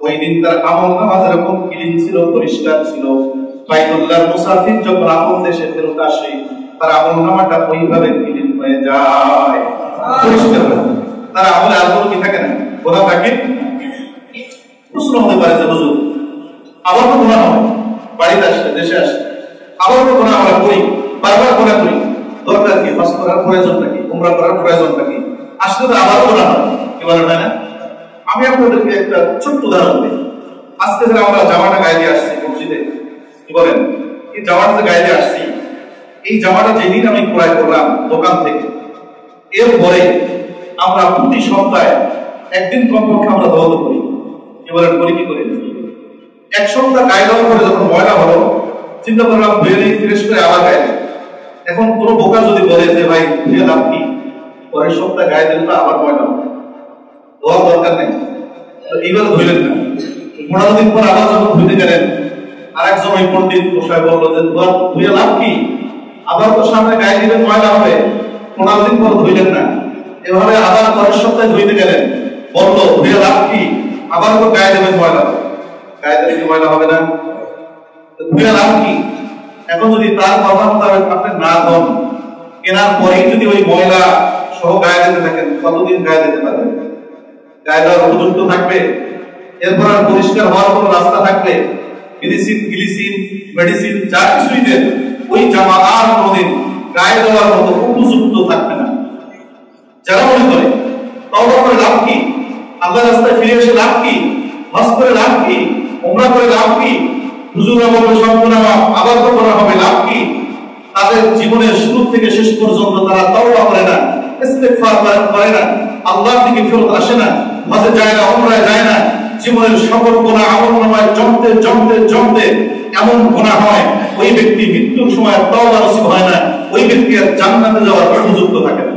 ওই দিন তার আমল নামা যেরকম ক্লিন ছিল, পরিষ্কার ছিল, বাইতুল্লাহর মুসাফির যখন আপন দেশে ফেরত আসে তার আমল নামাটা ওইভাবে ক্লিন হয়ে যায়, পরিষ্কার হয়ে যায়। তার আমলে আর কোনো কি থাকে না, গোনা থাকে। প্রশ্ন হতে পারে যে হুজুর আবার তো গোনা হয়, বাড়িতে আসলে দেশে আসে আবার তো গোনা আমরা করি, বারবার গোনা করি, দরকার কি? হজ করার প্রয়োজনটা কি? উমরা করার প্রয়োজনটা কি? আসলে তো আবার গোনা হয়, কি বলেন না? আমি আপনাদেরকে একটা ছোট্ট উদাহরণ দিই। আজকে যারা আমরা জামাটা গায়ে দিয়ে আসছি মসজিদে, কি বলেন, এই জামাটা গায়ে দিয়ে আসছি, এই জামাটা যেদিন আমি ক্রয় করলাম দোকান থেকে, এরপরে আমরা প্রতি সপ্তাহে একদিন কমপক্ষে আমরা দৌড় করি, কি বলেন, করি কি করি? এক সপ্তাহ গায়ে দেওয়ার পরে যখন ময়লা হলো চিন্তা করলাম ধুয়ে নিয়ে ফ্রেশ করে আবার গায়ে দিই। এখন কোনো বোকা যদি বলে যে ভাই ধুয়ে লাভ কি, পরের সপ্তাহে গায়ে দিলে আবার ময়লা হবে, ধোয়ার দরকার নেই, এইবার ধুইলেন না। 15 দিন পর আবার যখন ধুইতে গেলেন আরেকজন ওই পণ্ডিত বসায় বললো যে ধুয়ে লাভ কি, আবার তো সামনে গায়ে দিলে ময়লা হবে, 15 দিন পর ধুইলেন না। এভাবে আবার পরের সপ্তাহে ধুইতে গেলেন, বললো ধুয়ে লাভ কি, আবার তো গায়ে দেবেন ময়লা, গায়ে দিলে কি ময়লা হবে না? ধুয়ে লাভ কি? এখন যদি তার কথা মোতাবেক আপনি না ধন, কেনার পরেই যদি ওই ময়লা সহ গায়ে দিতে থাকেন, কতদিন গায়ে দিতে পারবেন? গায়ে দেওয়ার উপযুক্ত থাকবে? এরপর আর পরিষ্কার হওয়ার কোনো রাস্তা থাকবে? গ্লিসিন, মেডিসিন যা কিছুই দেন, ওই জামা আর কোনোদিন গায়ে দেওয়ার মতো উপযুক্ত থাকবে না। যারা মনে করে তওবা করে লাভ কি, আল্লাহর রাস্তায় ফিরে এসে লাভ কি, হজ করে লাভ কি, উমরা করে লাভ কি, হুজুরা বলবে সব গুনাহ আবার তো করা হবে, লাভ কি? তাদের জীবনের শুরু থেকে শেষ পর্যন্ত তারা তওবা করে না, ইস্তিগফার করে না, আল্লাহর দিকে ফেরত আসে না, হজে যায় না, উমরায় যায় না, জীবনের সকল গুনাহ আমলনামায় জমতে জমতে জমতে এমন গুনাহ হয় ওই ব্যক্তি মৃত্যুর সময় তওবা নসিব হয় না, ওই ব্যক্তি আর জান্নাতে যাওয়ার উপযুক্ত থাকে না।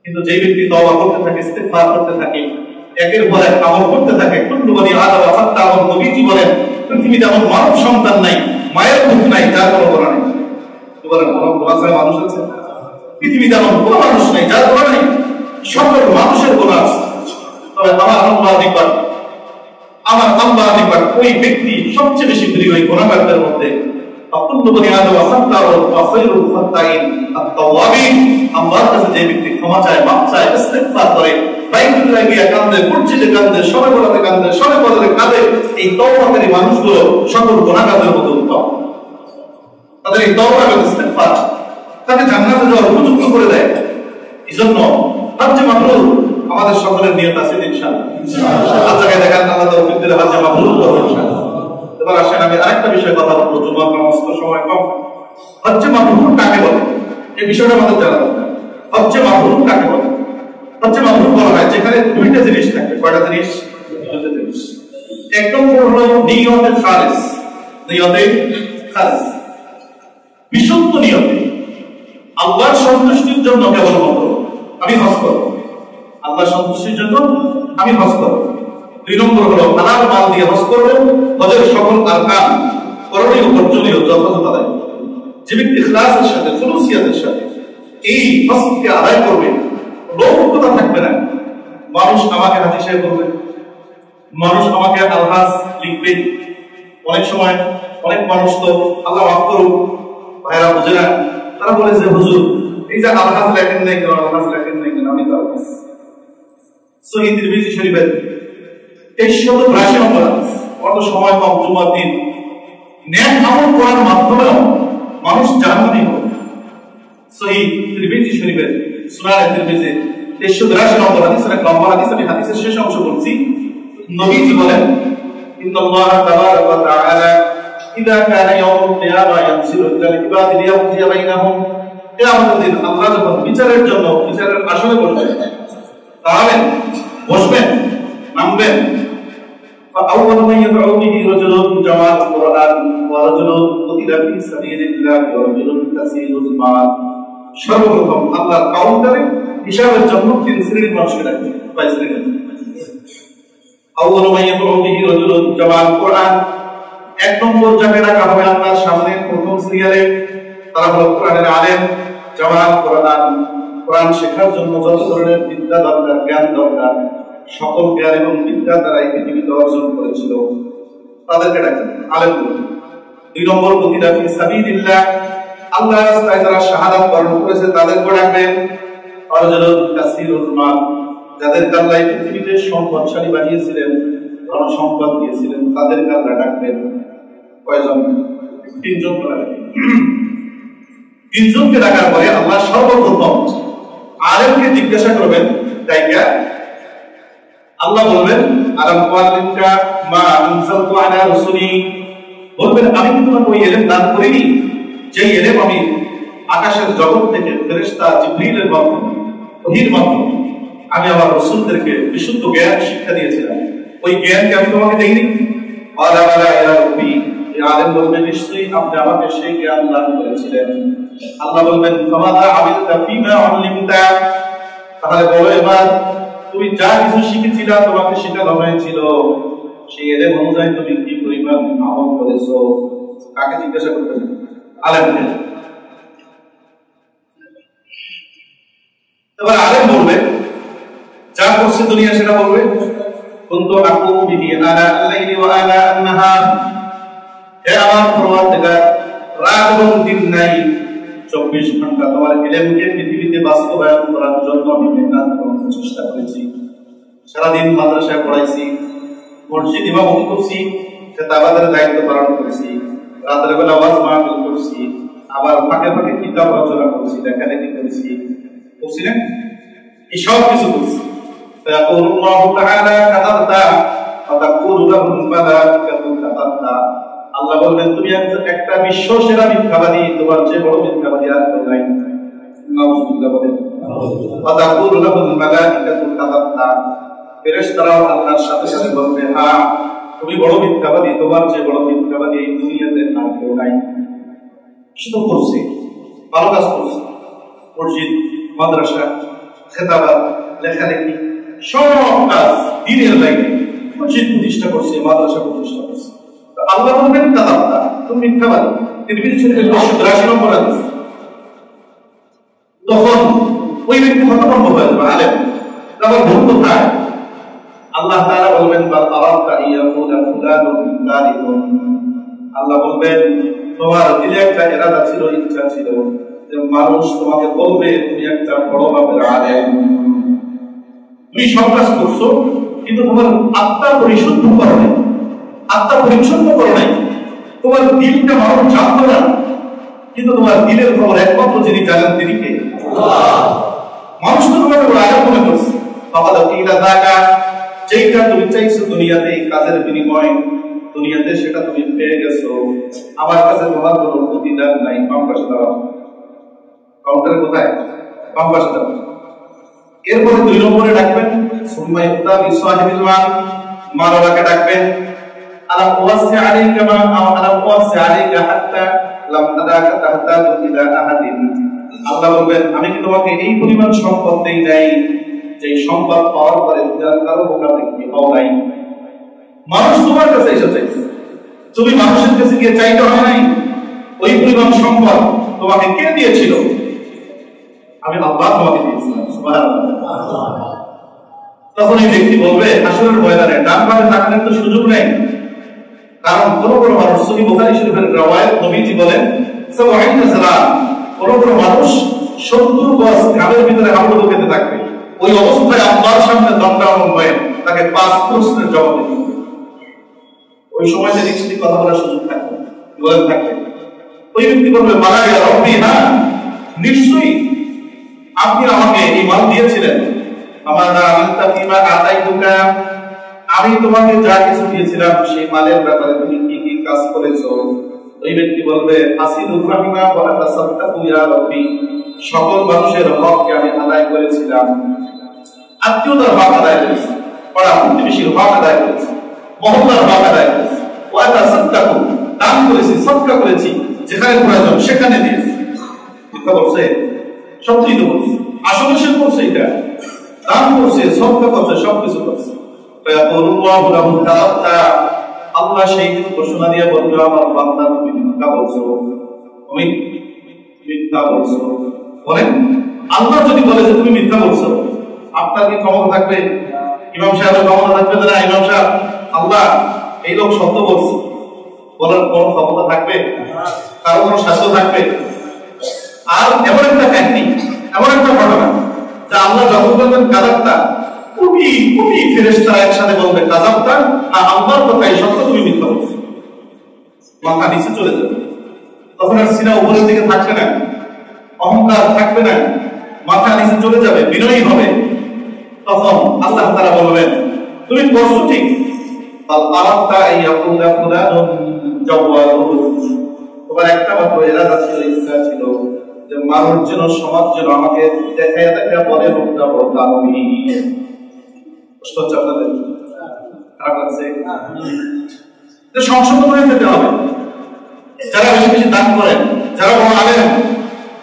কিন্তু যে ব্যক্তি তওবা করতে থাকে, ইস্তিগফার করতে থাকে, একের পর এক আমল করতে থাকে, কুল্লু বনি আদম খাত্তা, আমার নবীজি বলেন পৃথিবীতে এমন মানব সন্তান নাই, মায়ের মুখ নাই যার কোনো গুনাহ নেই। কি বলেন, কোনো গুনাহ ছাড়া মানুষ আছে? পৃথিবীতে এমন কোনো মানুষ নাই যার গুনাহ নেই, সকল মানুষের গুনাহ আছে। তবে আমার আল্লাহর নিকট ওই ব্যক্তি সবচেয়ে বেশি প্রিয় ওই গুনাহগারদের মধ্যে। কুল্লু বনি আদম খাত্তা ওয়া খায়রুল খাত্তাইন আত-তাওয়াবিন। আল্লাহর কাছে যে ব্যক্তি ক্ষমা চায়, মাফ চায়, ইস্তিগফার করে, বাইতুল্লাহ গিয়ে কাঁদে, মসজিদে কাঁদে, সবে বলাতে কাঁদে, সবে বলাতে কাঁদে, এই তওবাকারী মানুষগুলো সকল গুনাহগারদের মধ্যে উত্তম। তাদের এই তওবা এবং ইস্তিগফার তাকে জান্নাতে যাওয়ার উপযুক্ত করে দেয়। এজন্য হজ্জে মাবরুর আমাদের সকলের নিয়ত আছে ইনশাআল্লাহ। আল্লাহকে দেখার আল্লাহ তৌফিক দিলে হজ্জে মাবরুর করব ইনশাআল্লাহ। এবার আসেন আমি আরেকটা বিষয় কথা বলবো, জুমার নামাজের সময় কম। হজ্জে মাবরুর কাকে বলে এই বিষয়টা আমাদের জানা দরকার। হজ্জে মাবরুর কাকে বলে? হজ্জে মাবরুর বলা হয় যেখানে দুইটা জিনিস থাকে। কয়টা জিনিস? দুইটা জিনিস। এক নম্বর হলো নিয়তে খালিস, নিয়তে খালিস, বিশুদ্ধ নিয়তে আল্লাহর সন্তুষ্টির জন্য কেবলমাত্র আমি হজ করব, আল্লাহর সন্তুষ্টির জন্য আমি হজ করব। দুই নম্বর হলো হালাল মাল দিয়ে হজ করব, হজের সকল আরকান করণীয় বর্জনীয় যথাযথ আদায়। যে ব্যক্তি ইখলাসের সাথে, খুলুসিয়াতের সাথে এই হজকে আদায় করবে, লৌকিকতা থাকবে না। মানুষ আমাকে হাজী সাহেব বলবে, মানুষ আমাকে আলহাজ লিখবে। অনেক সময় অনেক মানুষ তো আল্লাহ মাফ করুক ভাইরা বুঝে না, তারা বলে যে হুজুর এই যে আলহাজ লেখেন নাই কেন, আলহাজ লেখেন নাই কেন? আমি তো আলহাজ। সহিহ তিরমিজি শরীফের 2382 নম্বর হাদিস। অত সময় কম, জুমার দিন নেক আমল করার মাধ্যমে মানুষ জান্নাতি হবে। সহিহ তিরমিজি শরীফের সুনানে তিরমিজি 2382 নম্বর হাদিস, এক লম্বা হাদিস। আমি হাদিসের শেষ অংশ বলছি। নবীজি বলেন, ইন্নাল্লাহ তাবারাকা ওয়া তাআলা ইযা কানা ইয়াউমুল কিয়ামা ইয়ানসিরু ইলাল ইবাদি লিয়াকদিয়া বাইনাহুম। কিয়ামতের দিন আল্লাহ যখন বিচারের জন্য বিচারের আসনে বসবেন, তাহলে বসবেন, নামবেন। فأول من يدعو به رجل جمع القرآن ورجل قتل في سبيل الله ورجل كثير المال। সর্বপ্রথম আল্লাহর কাউন্টারে হিসাবের জন্য 3 শ্রেণীর মানুষকে ডাকবেন। কয় শ্রেণী? আউয়ালু মান ইয়াদউ বিহি রাজুলুন জামাআল কুরআন, এক নম্বর যাকে ডাকা হবে আল্লাহর সামনে প্রথম সিরিয়ালে, তারা হলো কোরআনের আলেম, জামাল কোরআন শেখার জন্য যত ধরনের বিদ্যা দরকার, জ্ঞান দরকার, সকল জ্ঞান এবং বিদ্যা তারা এই পৃথিবীতে অর্জন করেছিল, তাদেরকে ডাকেন আলেম বলে। 2 নম্বর গতিটা ফি সাবিলিল্লাহ, আল্লাহর রাস্তায় যারা শাহাদাত বরণ করেছে তাদেরকে ডাকবেন। আরজুলুন কাসীরুল মাল, যাদেরকে আল্লাহ এই পৃথিবীতে সম্পদশালী বানিয়েছিলেন, ধন সম্পদ দিয়েছিলেন, তাদেরকে আল্লাহ ডাকবেন। কয়জন? 3 জন ডাকবেন। 3 জনকে ডাকার পরে আল্লাহ সর্বপ্রথম আলেমকে জিজ্ঞাসা করবেন, তাইকা আল্লাহ বলবেন আলাম ওয়ালিকা মা আনজালতু আলা রাসূলি, বলবেন আমি কি তোমাকে ওই ইলম দান করিনি যে ইলম আমি আকাশের জগৎ থেকে ফেরেশতা জিবরিলের মাধ্যমে, ওহীর মাধ্যমে আমি আমার রাসূলদেরকে বিশুদ্ধ জ্ঞান শিক্ষা দিয়েছিলাম, ওই জ্ঞানকে আমি তোমাকে দেইনি? আলা আলা ইয়া রাব্বি, এই আলেম বলবেন নিশ্চয়ই আপনি আমাকে সেই জ্ঞান দান করেছিলেন। আল্লাহ বলবেন ফামাযা আমিলতা ফীমা উল্লিমতা, তাহলে বলো এবার তুমি যা কিছু শিখেছিলে, তোমাকে শেখানো হয়েছিল, সেই ইলম অনুযায়ী তুমি কি পরিমাণ আমল করেছো? কাকে জিজ্ঞাসা করতেন? আলেমকে। এবার আলেম বলবে, যা করছে দুনিয়া সেটা বলবে, কুনতু আকুমু বিহি আলা আল-লাইলি ওয়া আলা আন-নাহার, হে আমার পরওয়ারদিগার, রাত এবং দিন নাই, 24 ঘন্টা তোমার ইলমকে পৃথিবীতে বাস্তবায়ন করার জন্য আমি মেহনত করতে চেষ্টা করেছি। সারাদিন মাদ্রাসায় পড়াইছি, মসজিদ ইমামতি করছি, খেতাবাদের দায়িত্ব পালন করেছি, রাতের বেলা ওয়াজ মাহফিল করছি, আবার ফাঁকে ফাঁকে কিতাব রচনা করছি, লেখালেখি করছি, করছি না? এই সব কিছু করছি। فيقول الله تعالى كذبت فتقول له الملائكة كذبت, আল্লাহ বলবেন তুমি একটা বিশ্ব সেরা মিথ্যাবাদী, তোমার চেয়ে বড় মিথ্যাবাদী আর কেউ নাই। নাউযুবিল্লাহ বলেন। فتقول له الملائكة كذبت, ফেরেশতারাও আল্লাহর সাথে সাথে বলবে হ্যাঁ তুমি বড় মিথ্যাবাদী, তোমার চেয়ে বড় মিথ্যাবাদী এই দুনিয়াতে আর কেউ নাই। শুধু করছে, ভালো কাজ করছে, মসজিদ, মাদ্রাসা, খেতাবাত, লেখালেখি, সব কাজ দ্বীনের লাইনে, মসজিদ প্রতিষ্ঠা করছে, মাদ্রাসা প্রতিষ্ঠা করছে। আল্লাহ বলবেন কাযাবতা, তুমি মিথ্যাবাদী। তিরমিজি শরীফের 582 নম্বর হাদিস। তখন ওই ব্যক্তি হতভম্ব হয়ে যাবে, আলেম তারপর ভুল কোথায়? আল্লাহ তাআলা বলবেন বা আরাদতা ইয়াকুলা ফুলানুন যালিকুন, আল্লাহ বলবেন তোমার দিলে একটা ইরাদা ছিল, ইচ্ছা ছিল যে মানুষ তোমাকে বলবে তুমি একটা বড় মাপের আলেম, তুমি সব কাজ করছো কিন্তু তোমার আত্মা পরিশুদ্ধ করো নাই, আত্মা পরিচ্ছন্ন করো নাই, তোমার দিলটা মানুষ জানতো না, কিন্তু তোমার দিলের খবর একমাত্র যিনি জানেন তিনি কে? আল্লাহ। মানুষ তো তোমাকে বড় আলেম মনে করছে, ফাকাদ কিলা যাকা, যেটা তুমি চাইছো দুনিয়াতে এই কাজের বিনিময়, দুনিয়াতে সেটা তুমি পেয়ে গেছো, আমার কাছে তোমার কোনো প্রতিদান নাই। বাম পাশে দাও, কাউন্টারে কোথায়? বাম পাশে দাও। এরপরে 2 নম্বরে ডাকবেন সুম্মা ইউতা বিসাহিবিল মাল, মালওয়ালাকে ডাকবেন, আলা ওয়াসি আলাইকা মা আলা ওয়াসি আলাইকা হাত্তা লাম আদাকা তাহতাজু ইলা আহাদিন, আল্লাহ বলবেন আমি কি তোমাকে এই পরিমাণ সম্পদ দেই নাই যে সম্পদ পাওয়ার পরে কারো মুখাপেক্ষি হও নাই। মানুষ তোমার কাছে এসে চাইছে, তুমি মানুষের কাছে গিয়ে চাইতে হয় নাই। ওই পরিমাণ সম্পদ তোমাকে কে দিয়েছিল? আমি আল্লাহ তোমাকে দিয়েছিলাম। সুবহানাল্লাহ। তখন এই ব্যক্তি বলবে হাসরের ময়দানে ডান বামে তাকানোর তো সুযোগ নেই, কারণ কোন কোন মানুষ, সহিহ বুখারী শরীফের রওয়ায়াত, নবীজি বলেন সাবঈনা সালাম, কোন কোন মানুষ 70 গজ ঘামের ভিতরে হাবুডুবু খেতে থাকবে, ওই অবস্থায় আল্লাহর সামনে দণ্ডায়মান হয়ে তাকে 5 প্রশ্নের জবাব দিতে হবে। ওই সময়তে নিশ্চিত কথা বলার সুযোগ থাকবে, বলেন থাকবে। ওই ব্যক্তি বলবে মালা ইয়া রব্বি, হ্যাঁ নিশ্চয়ই আপনি আমাকে এই মাল দিয়েছিলেন, আমাদা আমিলতা ফিমা আতাইতুকা, আমি তোমাকে যা কিছু দিয়েছিলাম সেই মালের ব্যাপারে তুমি কি কি কাজ করেছো? ওই ব্যক্তি বলবে আসিলুর রাহিমা ওয়া আতাসাদ্দাকু ইয়া রব্বি, সকল মানুষের হককে আমি আদায় করেছিলাম, আত্মীয়তার হক আদায় করেছি, পাড়া প্রতিবেশীর হক আদায় করেছি, মহল্লার হক আদায় করেছি, ওয়া আতাসাদ্দাকু, দান করেছি, সদকা করেছি, যেখানে প্রয়োজন সেখানে দিয়েছি। কথা বলছে, সবকিছু বলছে, আসলে সে করছে, এটা দান করছে, সদকা করছে, সবকিছু করছে। ফায়াকুলুল্লাহু লাহু তাআলা, আল্লাহ সেই দিন ঘোষণা দিয়ে বলবে আমার বান্দা তুমি মিথ্যা বলছো, তুমি মিথ্যা বলছো। বলেন, আল্লাহ যদি বলে যে তুমি মিথ্যা বলছো, আপনার কি ক্ষমতা থাকবে? ইমাম সাহেবের ক্ষমতা থাকবে না? ইমাম সাহেব, আল্লাহ এই লোক সত্য বলছে বলার কোন ক্ষমতা থাকবে? কারো কোনো সাধ্য থাকবে? আর এমন একটা কাহিনী, এমন একটা ঘটনা, যা আল্লাহ যখন বলবেন কাযাবতা, কোটি কোটি ফেরেশতারা একসাথে বলবে কাযাবতা, আর আল্লাহর কথাই সত্য, তুমি মিথ্যা বলছো। মাথা নিচে চলে যাবে, তখন আর সিনা উপরের দিকে থাকবে না, অহংকার থাকবে না, মাথা নিচে চলে যাবে, বিনয়ী হবে। তখন আল্লাহ তাআলা বলবেন তুমি করছো ঠিক, তোমার একটা মাত্র ইরাদা ছিল, ইচ্ছা ছিল যে মানুষ যেন, সমাজ যেন আমাকে দেখায় দেখায় বলে রূপটা বলতে আমি কষ্ট হচ্ছে আপনাদের? খারাপ লাগছে? সংশোধন করে যেতে হবে। যারা বেশি বেশি দান করেন, যারা বড় আলেম,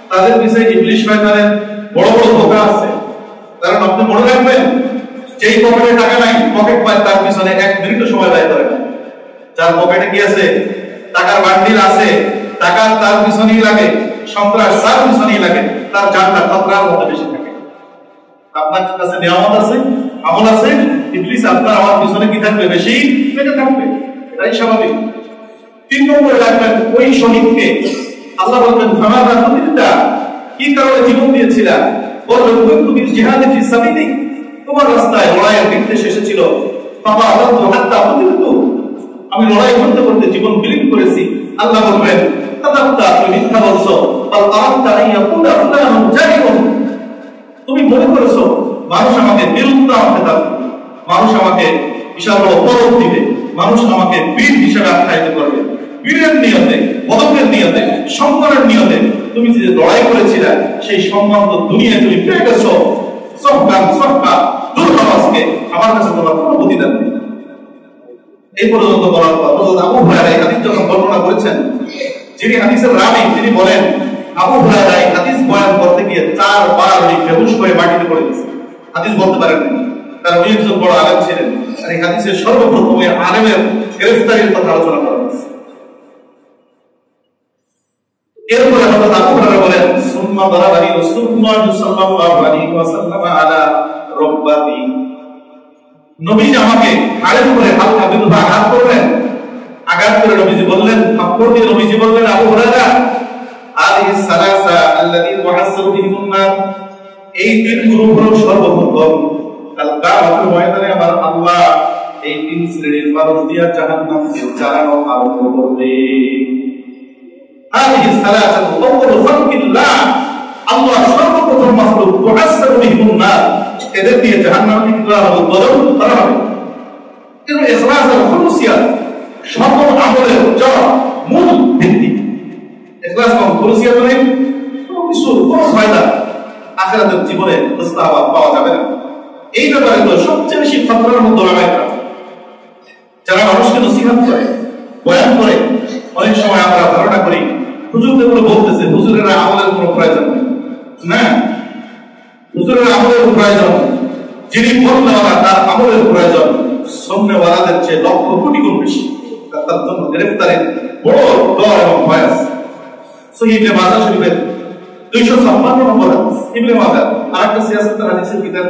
তাদের পিছনে ইবলিশ শয়তানের বড় বড় ধোঁকা আছে। কারণ আপনি মনে রাখবেন, যেই পকেটে টাকা নাই, পকেট পায়, তার পিছনে 1 মিনিটও সময় ব্যয় করে না। যার পকেটে কি আছে? টাকার বান্ডিল আছে, টাকা তার পিছনেই লাগে, সন্ত্রাস তার পিছনেই লাগে, তার জানটা খতরার মধ্যে বেশি থাকে। আপনার কাছে নিয়ামত আছে, আমল আছে, ইবলিস আপনার আমার পিছনে কি থাকবে? বেশি লেগে থাকবে। এটাই স্বাভাবিক। 3 নম্বরে রাখবেন ওই শহীদকে আল্লাহ বলবেন ফামাদা কুতিলতা, কি কারণে জীবন দিয়েছিলা? বলবেন তুমি জিহাদে ফি সাবিলি, তোমার রাস্তায় লড়াইয়ের নির্দেশ এসেছিল। বাবা আল্লাহ হাত্তা কুতিলতু, আমি লড়াই করতে করতে জীবন বিলীন করেছি। আল্লাহ বলবেন কাযাবতা, তুমি মিথ্যা বলছো। বাল আরাদতা আইয়াকুলা ফুলানুন জারিমুন, তুমি মনে করেছো মানুষ আমাকে দিলুত্তা আমাকে দাবি, মানুষ আমাকে বিশাল বড় পদক দিবে, মানুষ আমাকে বীর হিসেবে আখ্যায়িত করবে। বীরের নিয়তে, পদকের নিয়তে, সম্মানের নিয়তে তুমি যে লড়াই করেছিলে, সেই সম্মান তো দুনিয়ায় তুমি পেয়ে গেছো। সহকান সহকা দুর্ভাবাসকে আমার কাছে তোমার কোনো প্রতিদান নেই। এই পর্যন্ত বলার পর আবু হুরায়রা এই হাদিস যখন বর্ণনা করেছেন, যিনি হাদিসের রাবী, তিনি বলেন আবু হুরায়রা এই হাদিস বয়ান করতে গিয়ে 4 বার উনি বেহুশ হয়ে মাটিতে পড়ে গেছেন, হাদিস বলতে পারেননি। কারণ উনি একজন বড় আলেম ছিলেন, আর এই হাদিসের সর্বপ্রথম এই আলেমের গ্রেফতারির কথা আলোচনা করা হয়েছে। এরপরে হযরত আবু হুরায়রা বলেন সুম্মা দারাবানি রাসূলুল্লাহ সাল্লাল্লাহু আলাইহি ওয়াসাল্লাম আলা রব্বাতি, নবীজি আমাকে হাড়ের উপরে হালকা বিধবা আঘাত করলেন। আঘাত করে নবীজি বললেন, থাপ্পড় দিয়ে নবীজি বললেন আবু হুরায়রা আলিহিস সালাসা আল্লাযী ওয়াহাসসারু বিহিমুন নার, এই 3 গ্রুপ হলো সর্বপ্রথম কাল কিয়ামতের ময়দানে আমার আল্লাহ এই 3 শ্রেণীর মানুষ দিয়ে জাহান্নামকে জ্বালানো আরম্ভ করবে। আলিহিস সালাসাতু আউয়ালু খালকিল্লাহ, আল্লাহ সর্বপ্রথম মাখলুক ওয়াহাসসারু বিহিমুন নার, এদের দিয়ে জাহান্নামকে উদ্বোধন করা হবে। কিন্তু ইখলাস আর খুলুসিয়াত সকল আমলের মূল ভিত্তি। ইখলাস এবং খুলুসিয়াত মানে কিছু কোনো ফায়দা আখিরাতের জীবনে পাওয়া যাবে না। এই ব্যাপারে তো সবচেয়ে বেশি খতরার মধ্যে লাগাইরা যারা মানুষকে নসিহত করে, বয়ান করে, অনেক সময় আমরা ধারণা করি হুজুর এগুলো বলতেছে, হুজুরের আমলের কোনো প্রয়োজন নেই। না, হুজুরের আমলের প্রয়োজন, যিনি বলনেওয়ালা তার আমলের প্রয়োজন শুননেওয়ালাদের চেয়ে লক্ষ কোটি গুণ বেশি। তার জন্য গ্রেফতারের বড় ডর এবং ভয় আছে। সহিহ ইবনে মাজাহ শরীফের 256 নম্বর হাদিস, ইবনে মাজাহ আরেকটা সিয়াসতের হাদিসের কিতাব,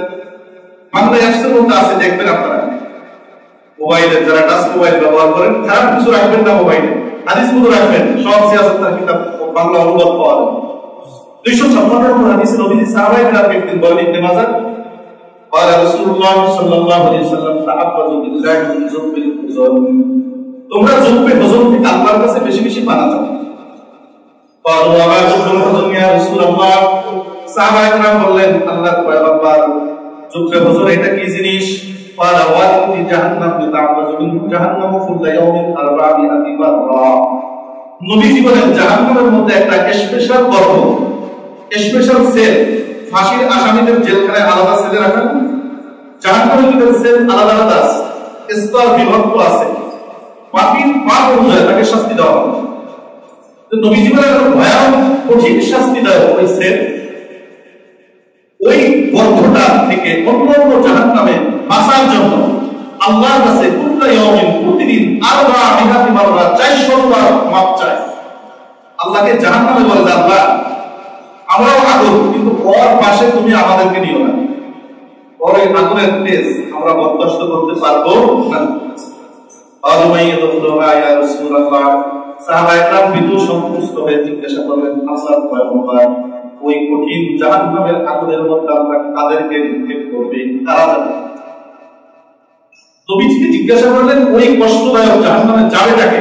বাংলা এফসির মধ্যে আছে, দেখবেন আপনারা। মোবাইলে যারা টাচ মোবাইল ব্যবহার করেন, খারাপ কিছু রাখবেন না মোবাইলে, হাদিসগুলো রাখবেন, সব সিয়াসতের কিতাব বাংলা অনুবাদ পাওয়া যায়। 256 নম্বর হাদিসে নবীজি সাহাবায়ে কেরামকে একদিন বলেন, ইবনে মাজাহ قال رسول الله صلى الله عليه وسلم تعبدوا بالله من ذنب الحزن, তোমরা জুব্বে হুজুর থেকে আল্লাহর কাছে বেশি বেশি পানা চাও। قالوا وما ذنب الحزن يا رسول الله, সাহাবায়ে কেরাম বললেন আল্লাহর পয়গম্বর, জুব্বে হুজুর এটা কি জিনিস? قال وادي في جهنم تعبد منه جهنم كل يوم 400 مرة, নবীজি বলেন জাহান্নামের মধ্যে একটা স্পেশাল গর্ত, স্পেশাল সেল, ফাঁসির আসামিদের জেলখানায় আলাদা সেলে রাখা, জাহান্নামের ভিতরে সেল আলাদা আলাদা আছে, স্তর বিভক্ত আছে, পাপীর পাপ অনুযায়ী তাকে শাস্তি দেওয়া হবে। তো নবীজি বলেন ভয়ানক কঠিন শাস্তি দেওয়া ওই সেল, ওই গর্তটা থেকে অন্যান্য জাহান্নামে বাঁচার জন্য আল্লাহর কাছে কুল্লা ইয়াউমিন, প্রতিদিন 400 মাররা 400 বার মাপ চায়। আল্লাহকে জাহান্নামে বলে, আল্লাহ আমরাও আগুন, কিন্তু ওর পাশে তুমি আমাদেরকে নিও না। ওর এই আগুনের তেজ আমরা বরদাস্ত করতে পারবো না। সাহাবায়ে কেরাম বিদু সন্তুষ্ট হয়ে জিজ্ঞাসা করলেন, আল্লাহর পয়গম্বর, ওই কঠিন জাহান্নামের আগুনের মধ্যে আমরা কাদেরকে নিক্ষেপ করবে, কারা যাবে? নবীজিকে জিজ্ঞাসা করলেন, ওই কষ্টদায়ক জাহান্নামে যাবে কাকে,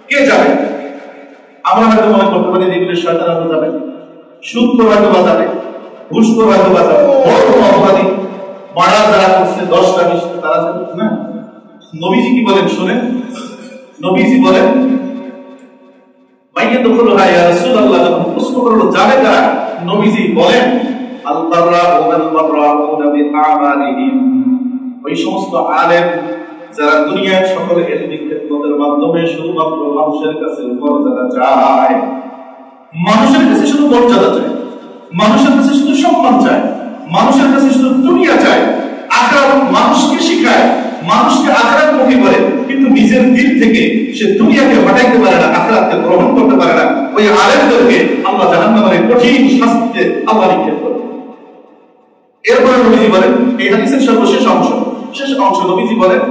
কে যাবে? আমরা হয়তো মনে করতে পারি যেগুলো শয়তান যাবে, সুদ করে হয়তো বাজাবে, ঘুষ করে হয়তো বাজাবে, বড় বড় অপরাধী মার্ডার যারা করছে 10টা 20টা তারা যাবে না। নবীজি কি বলেন শুনেন। নবীজি বলেন, মাইয়া দখলুহা ইয়া রাসূলুল্লাহ, যখন প্রশ্ন করলো যাবে কারা, নবীজি বলেন, আল বাররাউনা বাররাউনা বিআমালিহিম, ওই সমস্ত আলেম যারা দুনিয়ার সকল ইলমি খেদমতের মাধ্যমে শুধুমাত্র মানুষের কাছে মর্যাদা চায়, মানুষের কাছে শুধু মর্যাদা চায়, মানুষের কাছে শুধু সম্মান চায়, মানুষের কাছে শুধু দুনিয়া চায়, আখিরাত মানুষকে শিখায়, মানুষকে আখিরাতমুখী করে, কিন্তু নিজের দিল থেকে সে দুনিয়াকে হটাইতে পারে না, আখিরাতকে গ্রহণ করতে পারে না, ওই আলেমদেরকে আল্লাহ জাহান্নামের কঠিন শাস্তিতে আল্লাহ নিক্ষেপ করবে। এরপরে নবীজি বলেন, এই হাদিসের সর্বশেষ অংশ, শেষ অংশ, নবীজি বলেন,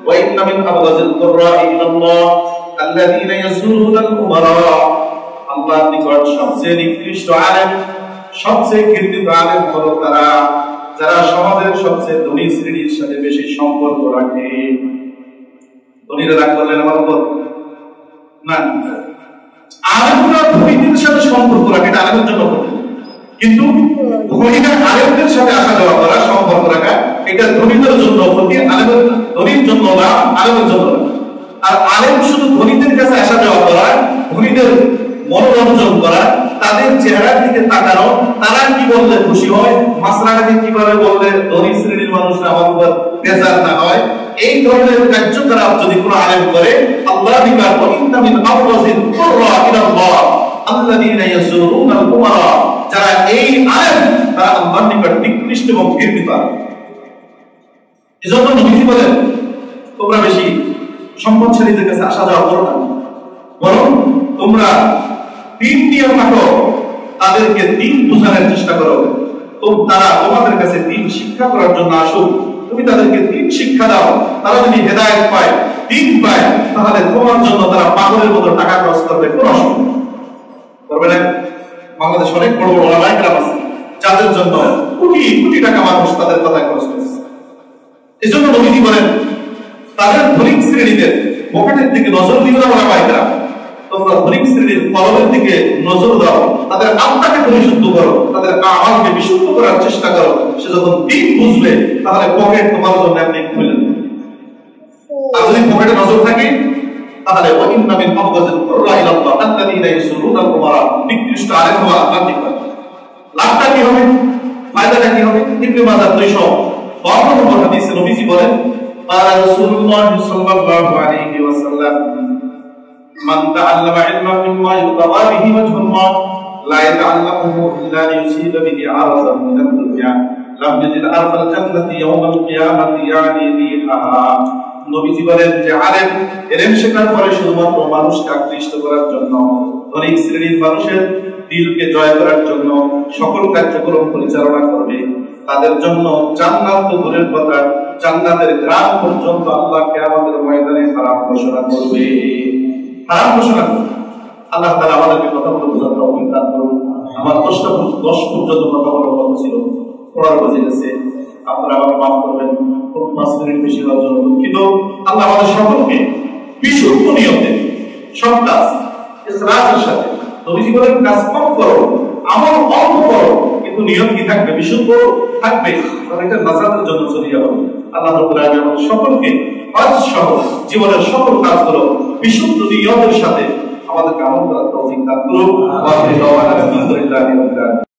ওয়া ইন্না মিন আবগাজিল কুররা'i ইলাল্লাহ আল্লাযীনা ইয়াসুরুনাল উমারা, আল্লাহর নিকট সবচেয়ে নিকৃষ্ট আলেম, সবচেয়ে ঘৃণিত আলেম হলো তারা যারা সমাজের সবচেয়ে ধনী শ্রেণীর সাথে বেশি সম্পর্ক রাখে। ধনীরা রাগ করলেন আমার উপর না, আলেমরা ধনীদের সাথে সম্পর্ক রাখে, এটা আলেমের জন্য কঠিন, কিন্তু ধনীরা আলেমদের সাথে আসা যাওয়া করা, সম্পর্ক রাখা, এটা ধনীদের জন্য কঠিন, আলেমের ধনীর জন্য না, আলেমের জন্য না। আর আলেম শুধু ধনীদের কাছে আসা যাওয়া করা, ধনীদের মনোরঞ্জন করা, তাদের চেহারার দিকে তাকানো, তারা কি বললে খুশি হয়, মাসলাটাকে কিভাবে বললে ধনী শ্রেণীর মানুষরা আমার উপর বেজার না হয়, এই ধরনের কার্যকলাপ যদি কোনো আলেম করে, আল্লাহ নিকট ইন্না মিন আবগাজিল কুররা ইলাল্লাহ আল্লাযীনা ইয়াসুরুনাল উমারা, যারা এই আলেম তারা আল্লাহর নিকট নিকৃষ্ট এবং ঘৃণিত। এজন্য নবীজি বলেন, তোমরা বেশি সম্পদশালীদের কাছে আসা যাওয়া করো না, বরং তোমরা দিন নিয়ে থাকো, তাদেরকে দিন বোঝানোর চেষ্টা করো, তো তারা তোমাদের কাছে দিন শিক্ষা করার জন্য আসুক, তুমি তাদেরকে দিন শিক্ষা দাও, তারা যদি হেদায়েত পায়, দিন পায়, তাহলে তোমার জন্য তারা পাগলের মতো টাকা খরচ করবে, কোন অসুবিধা করবে না। বাংলাদেশ অনেক বড় বড় ওলামায়ে কেরাম আছে যাদের জন্য কোটি কোটি টাকা মানুষ তাদের কথায় খরচ করছে। এজন্য নবীজি বলেন, তাদের ধনী শ্রেণীদের পকেটের দিকে নজর দিও না ওলামায়ে কেরাম, তোমরা ধনী শ্রেণীর কলমের দিকে নজর দাও, তাদের আত্মাকে পরিশুদ্ধ করো, তাদের আমালকে বিশুদ্ধ করার চেষ্টা করো। সে যখন দিন বুঝবে, তাহলে পকেট তোমার জন্য এমনি খুলে দেবে। আর যদি পকেটে নজর থাকে, তাহলে ওয়া ইন্না মিন আবগাজিল কুররা ইলাল্লাহ আল্লাযীনা ইয়াসুরুনাল উমারা, নিকৃষ্ট আলেম হওয়া আল্লাহর নিকট। লাভটা কি হবে, ফায়দাটা কি হবে? ইবনে মাজাহ 252 নম্বর হাদিসে নবীজি বলেন, ক্বালা রাসূলুল্লাহ সাল্লাল্লাহু আলাইহি ওয়াসাল্লাম, মান তাআল্লামা ইলমান মিম্মা ইউতাগা বিহি ওয়াজহুল্লাহ লা ইয়াতাআল্লামুহু ইল্লা লিয়ুসিবা বিহি আরাদান মিনাদ দুনিয়া লাম ইয়াজিদ আরফাল জান্নাতি ইয়াওমাল কিয়ামাতি ইয়ানি রিহাহা। নবীজি বলেন যে আলেম ইলম শেখার পরে শুধুমাত্র মানুষকে আকৃষ্ট করার জন্য, ধনী শ্রেণীর মানুষের দিলকে জয় করার জন্য সকল কার্যক্রম পরিচালনা করবে, তাদের জন্য জান্নাত তো দূরের কথা, জান্নাতের গ্রাম পর্যন্ত আল্লাহ কিয়ামতের ময়দানে হারাম ঘোষণা করবে, হারাম ঘোষণা করবে। আল্লাহ তাআলা আমাদেরকে কথা বলে বোঝার তৌফিক দান করুন। আমার 10 পর্যন্ত কথা বলার কথা ছিল, পড়ার বুঝে গেছে, আপনারা আমাকে মাফ করবেন, 5 মিনিট বেশি হওয়ার জন্য দুঃখিত। আল্লাহ আমাদের সকলকে বিশুদ্ধ নিয়তে সব কাজ ইখলাসের সাথে, নবীজি বলেন কাজ কম করো, আমল অল্প করো, কিন্তু নিয়ত কি থাকবে, বিশুদ্ধ থাকবে, তাহলে এটা নাজাতের জন্য চলে যাবে। আল্লাহ রাব্বুল আলামিন আমাদের সকলকে হজ সহ জীবনের সকল কাজগুলো বিশুদ্ধ নিয়তের সাথে আমাদেরকে আমল করার তৌফিক দান করুন। আলহামদুলিল্লাহ।